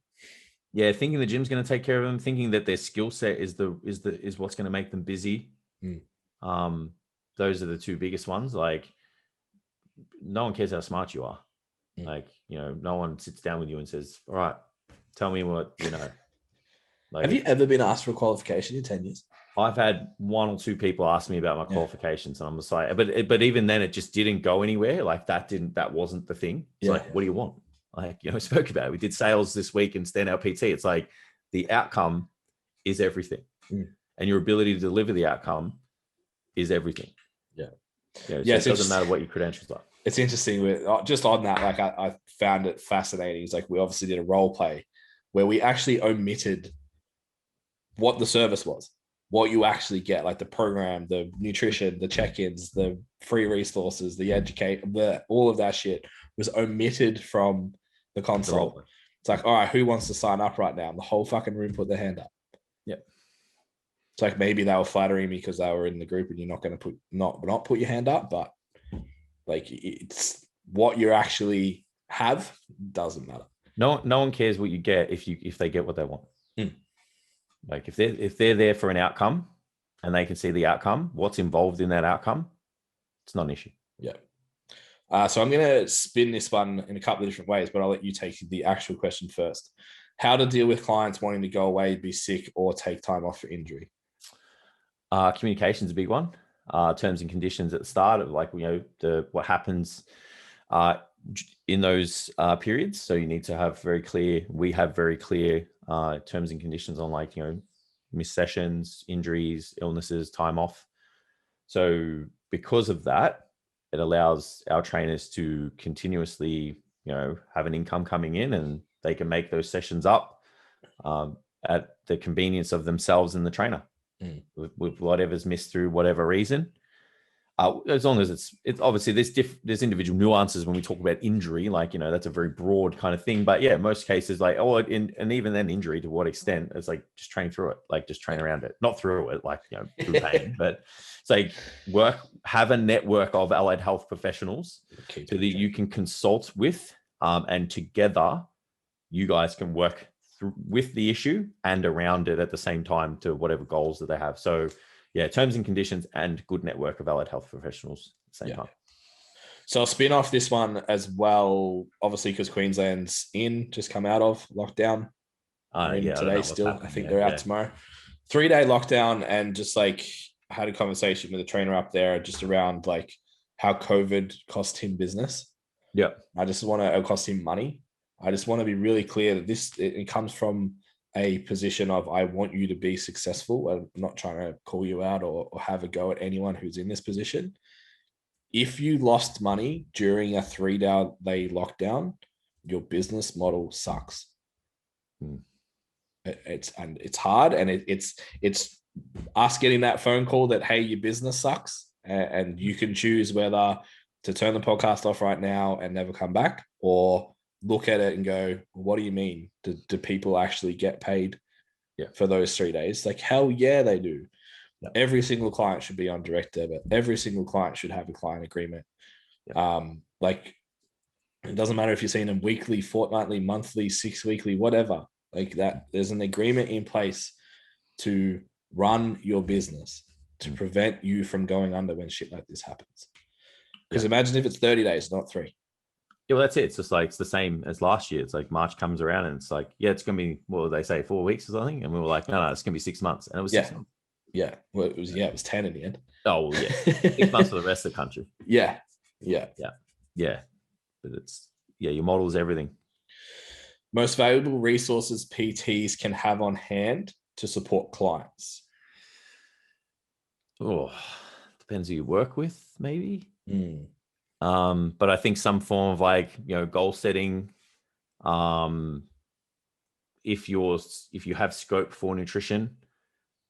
Yeah, thinking the gym's going to take care of them, thinking that their skill set is what's going to make them busy. Those are the two biggest ones. Like, no one cares how smart you are. Like, no one sits down with you and says, all right, tell me what you know. Like, have you ever been asked for a qualification in 10 years? I've had one or two people ask me about my qualifications, and I'm just like, but even then it just didn't go anywhere. Like that wasn't the thing. It's like, what do you want? Like, we spoke about it. We did sales this week in Standout PT. It's like the outcome is everything. And your ability to deliver the outcome is everything. So it doesn't matter what your credentials are. It's interesting with just on that, like I found it fascinating. It's like we obviously did a role play where we actually omitted what the service was, what you actually get, like the program, the nutrition, the check-ins, the free resources, the educate, all of that shit was omitted from the console. It's like, all right, who wants to sign up right now? And the whole fucking room put their hand up. Yep. It's like maybe they were flattering me because they were in the group and you're not going to not put your hand up, but like it's what you actually have doesn't matter. No one cares what you get if they get what they want. Like if they're there for an outcome and they can see the outcome, what's involved in that outcome, it's not an issue. Yeah. So I'm going to spin this one in a couple of different ways, but I'll let you take the actual question first. How to deal with clients wanting to go away, be sick, or take time off for injury? Communication is a big one. Terms and conditions at the start of what happens in those periods. So you need to have we have very clear terms and conditions on missed sessions, injuries, illnesses, time off. So because of that, it allows our trainers to continuously, have an income coming in, and they can make those sessions up at the convenience of themselves and the trainer with whatever's missed through whatever reason. As long as it's obviously there's individual nuances when we talk about injury, that's a very broad kind of thing. But yeah, most cases and even then injury to what extent, it's like just train through it, just train around it, not through it, through pain, but it's like have a network of allied health professionals so that you can consult with, and together you guys can work through with the issue and around it at the same time to whatever goals that they have. So yeah, terms and conditions and good network of allied health professionals at the same time. So I'll spin off this one as well, obviously, because Queensland's just come out of lockdown. Today still. I think they're out tomorrow. 3-day lockdown, and just I had a conversation with a trainer up there just around how COVID cost him business. Yeah. It cost him money. I just want to be really clear that it comes from a position of, I want you to be successful. I'm not trying to call you out or have a go at anyone who's in this position. If you lost money during a 3-day lockdown, your business model sucks. It's hard, and it's us getting that phone call that, hey, your business sucks, and you can choose whether to turn the podcast off right now and never come back, or look at it and go, what do you mean? Do people actually get paid for those 3 days? Hell yeah, they do. Yep. Every single client should be on direct debit. Every single client should have a client agreement. Yep. It doesn't matter if you're seeing them weekly, fortnightly, monthly, 6 weekly, whatever, that. There's an agreement in place to run your business, to prevent you from going under when shit like this happens. Because imagine if it's 30 days, not 3. Yeah, well, that's it. It's just it's the same as last year. It's March comes around and it's it's going to be, what did they say, 4 weeks or something? And we were like, no, it's going to be 6 months. And it was 6 months. Yeah. Well, it was 10 in the end. Oh, well, yeah. 6 months for the rest of the country. Yeah. Yeah, but your model is everything. Most valuable resources PTs can have on hand to support clients. Oh, depends who you work with, maybe. Mm. But I think some form of like, goal setting. If you have scope for nutrition,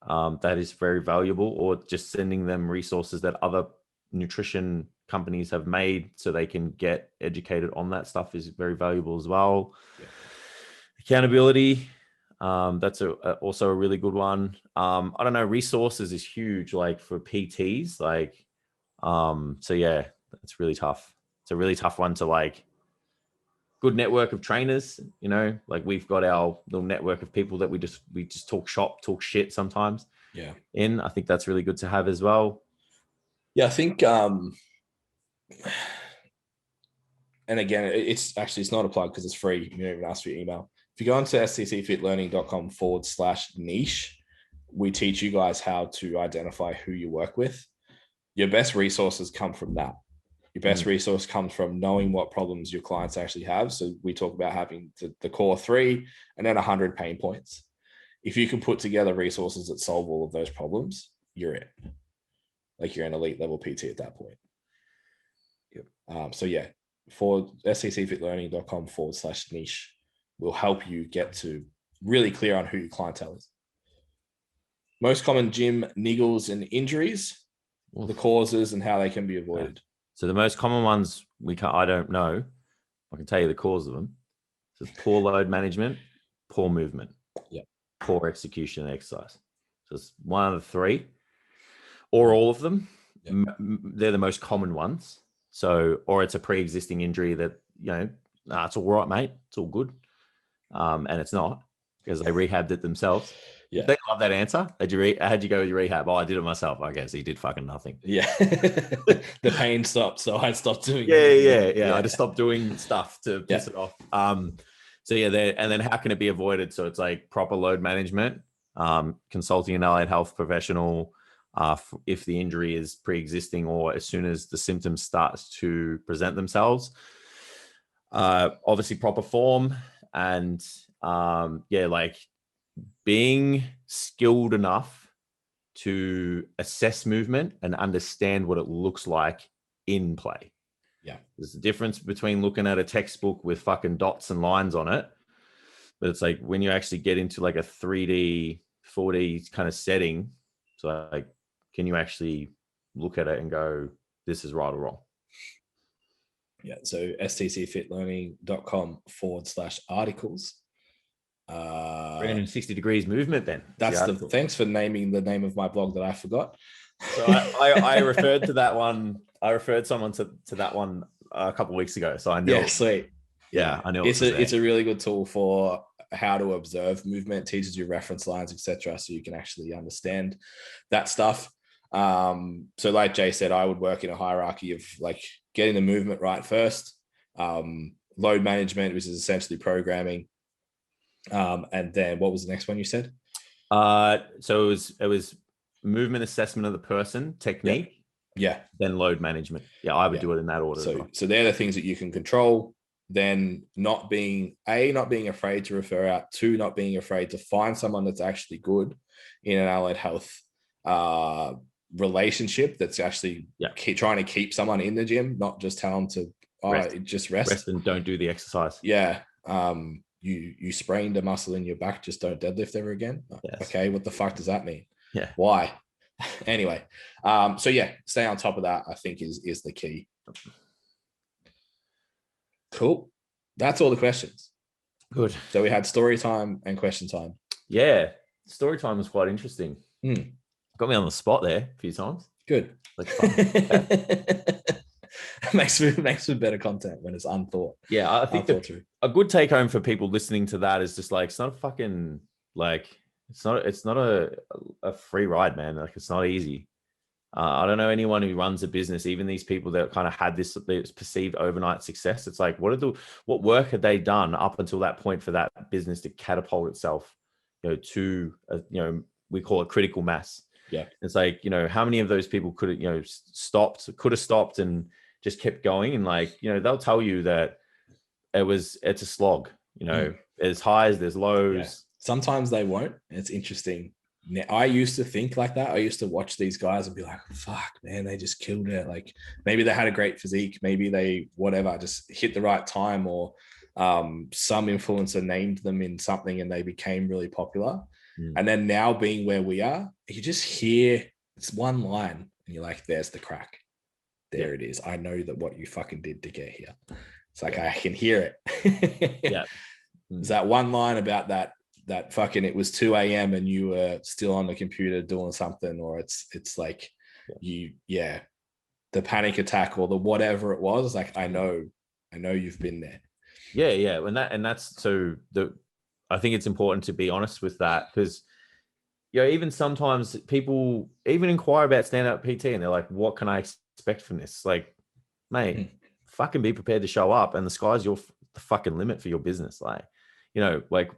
that is very valuable, or just sending them resources that other nutrition companies have made so they can get educated on that stuff is very valuable as well. Yeah. Accountability. That's also a really good one. I don't know. Resources is huge, like for PTs, like, so yeah, it's really tough. It's a really tough one to like. Good network of trainers, like we've got our little network of people that we just talk shit sometimes. Yeah. I think that's really good to have as well. Yeah, I think, and again, it's not a plug because it's free. You don't even ask for your email. If you go onto stcfitlearning.com/niche, we teach you guys how to identify who you work with. Your best resources come from that. Your best resource comes from knowing what problems your clients actually have. So we talk about having the core 3 and then 100 pain points. If you can put together resources that solve all of those problems, you're it. Like you're an elite level PT at that point. Yep. So yeah, for stcfitlearning.com/niche will help you get to really clear on who your clientele is. Most common gym niggles and injuries, the causes and how they can be avoided. So the most common ones I don't know. I can tell you the cause of them. So it's poor load management, poor movement, poor execution of exercise. So it's one of the 3, or all of them. Yeah. They're the most common ones. So, or it's a pre-existing injury that, it's all right, mate. It's all good. And it's not, because they rehabbed it themselves. Yeah. They love that answer. How'd you go with your rehab? Oh, I did it myself. I guess he did fucking nothing. Yeah. The pain stopped, so I stopped doing it. Yeah. I just stopped doing stuff to piss it off. So yeah, and then how can it be avoided? So it's like proper load management, consulting an allied health professional, if the injury is pre-existing or as soon as the symptoms start to present themselves. Obviously proper form and like being skilled enough to assess movement and understand what it looks like in play. Yeah. There's a difference between looking at a textbook with fucking dots and lines on it. But it's like when you actually get into like a 3D, 4D kind of setting, so like, can you actually look at it and go, this is right or wrong? Yeah. So stcfitlearning.com/articles. 360 degrees movement then. That's thanks for naming the name of my blog that I forgot. So I referred to that one. I referred someone to that one a couple of weeks ago. So I know. Yeah, sweet. Yeah, I know. It's a really good tool for how to observe movement, teaches you reference lines, etc. So you can actually understand that stuff. So like Jay said, I would work in a hierarchy of like getting the movement right first, load management, which is essentially programming. And then what was the next one you said? So it was movement assessment of the person, technique. Yeah. Then load management. Yeah, I would do it in that order. So they're the things that you can control. Then not being afraid to refer out, 2, not being afraid to find someone that's actually good in an allied health relationship that's actually trying to keep someone in the gym, not just tell them to just rest and don't do the exercise. Yeah. You sprained a muscle in your back, just don't deadlift ever again. Yes. Okay, what the fuck does that mean? Yeah. Why? Anyway, so yeah, stay on top of that, I think is the key. Cool. That's all the questions. Good. So we had story time and question time. Yeah. Story time was quite interesting. Got me on the spot there a few times. Good. Like fun. makes for better content when it's unthought. Yeah, I think a good take home for people listening to that is just like, it's not a fucking like, it's not a free ride, man. Like it's not easy. I don't know anyone who runs a business, even these people that kind of had this perceived overnight success. It's like, what work had they done up until that point for that business to catapult itself, to we call it critical mass. Yeah. It's like, how many of those people could have stopped and just kept going. And like, you know, they'll tell you that it's a slog, you know, there's highs, there's lows. Yeah. Sometimes they won't. It's interesting. I used to think like that. I used to watch these guys and be like, fuck, man, they just killed it. Like maybe they had a great physique. Maybe they, whatever, just hit the right time, or some influencer named them in something and they became really popular. And then now being where we are, you just hear it's one line and you're like, there's the crack. There it is. I know that what you fucking did to get here. It's like, I can hear it. Yeah. There's that one line about that fucking, it was 2 a.m. and you were still on the computer doing something, or it's like the panic attack or the whatever it was. Like, I know you've been there. Yeah. Yeah. And that's, so I think it's important to be honest with that, because, you know, even sometimes people even inquire about stand-up PT and they're like, what can I expect from this? Like, mate, fucking be prepared to show up, and the sky's the fucking limit for your business. Like, you know, like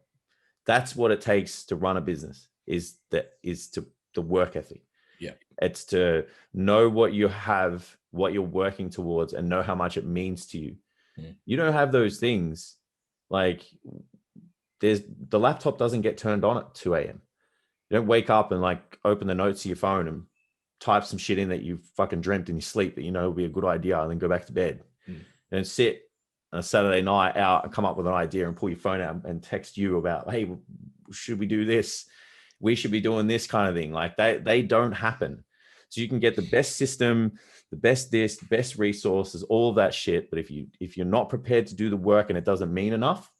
that's what it takes to run a business, is the work ethic. Yeah. It's to know what you have, what you're working towards, and know how much it means to you. You don't have those things. Like, the laptop doesn't get turned on at 2 a.m. You don't wake up and like open the notes of your phone and type some shit in that you fucking dreamt in your sleep that you know would be a good idea, and then go back to bed and sit on a Saturday night out and come up with an idea and pull your phone out and text you about, hey, should we do this? We should be doing this kind of thing. Like they don't happen. So you can get the best system, the best resources, all of that shit. But if you're not prepared to do the work and it doesn't mean enough,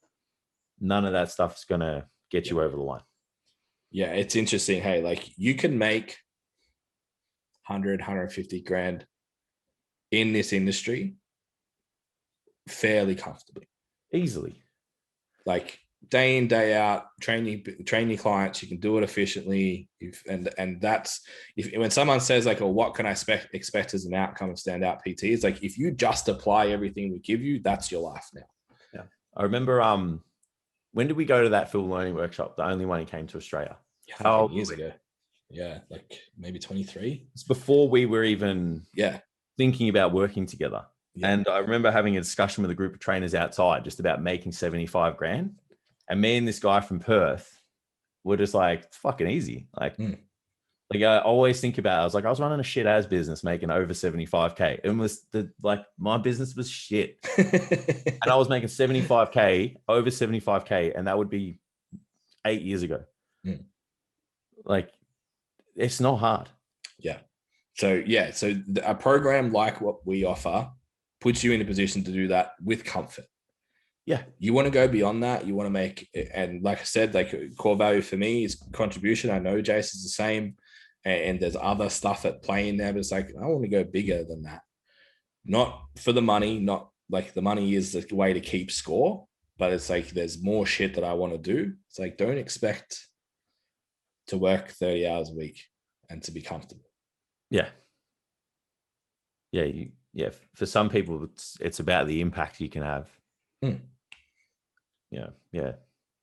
none of that stuff is going to get you over the line. Yeah. It's interesting. Hey, like you can make 150 grand in this industry fairly comfortably, easily, like day in, day out, train your clients. You can do it efficiently. And that's, when someone says like, oh, what can I expect as an outcome of Standout PT? It's like, if you just apply everything we give you, that's your life now. Yeah. I remember, when did we go to that Phil Learning workshop? The only one he came to Australia. How years ago? Yeah. Like maybe 23. It's before we were even thinking about working together. Yeah. And I remember having a discussion with a group of trainers outside just about making 75 grand. And me and this guy from Perth were just like, it's fucking easy. Like I always think about it. I was running a shit ass business making over 75K. It was my business was shit. And I was making 75K, over 75K. And that would be 8 years ago. Like, it's not hard. Yeah. So a program like what we offer puts you in a position to do that with comfort. Yeah. You want to go beyond that. You want to make, and like I said, like core value for me is contribution. I know Jason's the same, and there's other stuff at play in there, but it's like, I want to go bigger than that. Not for the money, not like the money is the way to keep score, but it's like, there's more shit that I want to do. It's like, don't expect to work 30 hours a week and to be comfortable. Yeah. Yeah. For some people, it's about the impact you can have. Yeah.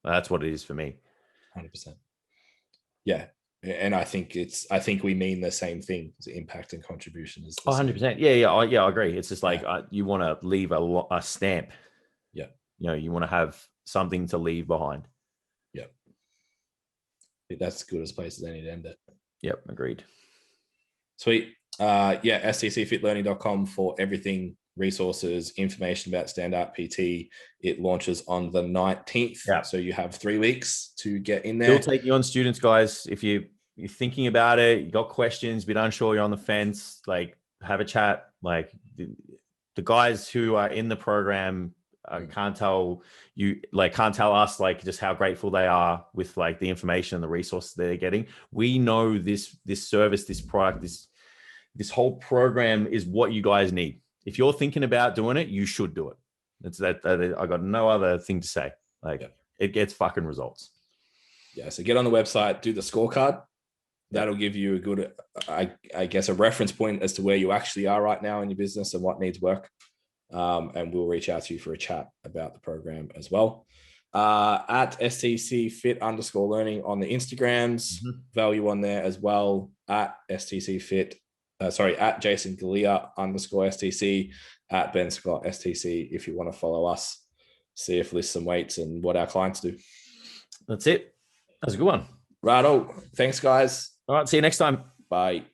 That's what it is for me. 100%. Yeah. And I think we mean the same thing. Impact and contribution is 100%. Yeah. I agree. It's just like, you want to leave a stamp. Yeah. You know, you want to have something to leave behind. Yeah. I think that's as good as place as any to end it. Yep. Agreed. Sweet. STCfitlearning.com for everything, resources, information about Standout PT. It launches on the 19th. Yeah. So you have 3 weeks to get in there. We'll take you on, students, guys. If you're thinking about it, you got questions, bit unsure, you're on the fence, like have a chat. Like the guys who are in the program can't tell us like just how grateful they are with like the information and the resources they're getting. We know this service, this product, this whole program is what you guys need. If you're thinking about doing it, you should do it. It's that I got no other thing to say. Like it gets fucking results. Yeah. So get on the website, do the scorecard. That'll give you a good, I guess, a reference point as to where you actually are right now in your business and what needs work. And we'll reach out to you for a chat about the program as well. At STCfit_learning on the Instagrams, value on there as well, at STCfit at Jason Galea _STC, at Ben Scott STC, if you want to follow us, see if lists and weights and what our clients do. That's it. That's a good one. Righto. Thanks, guys. All right. See you next time. Bye.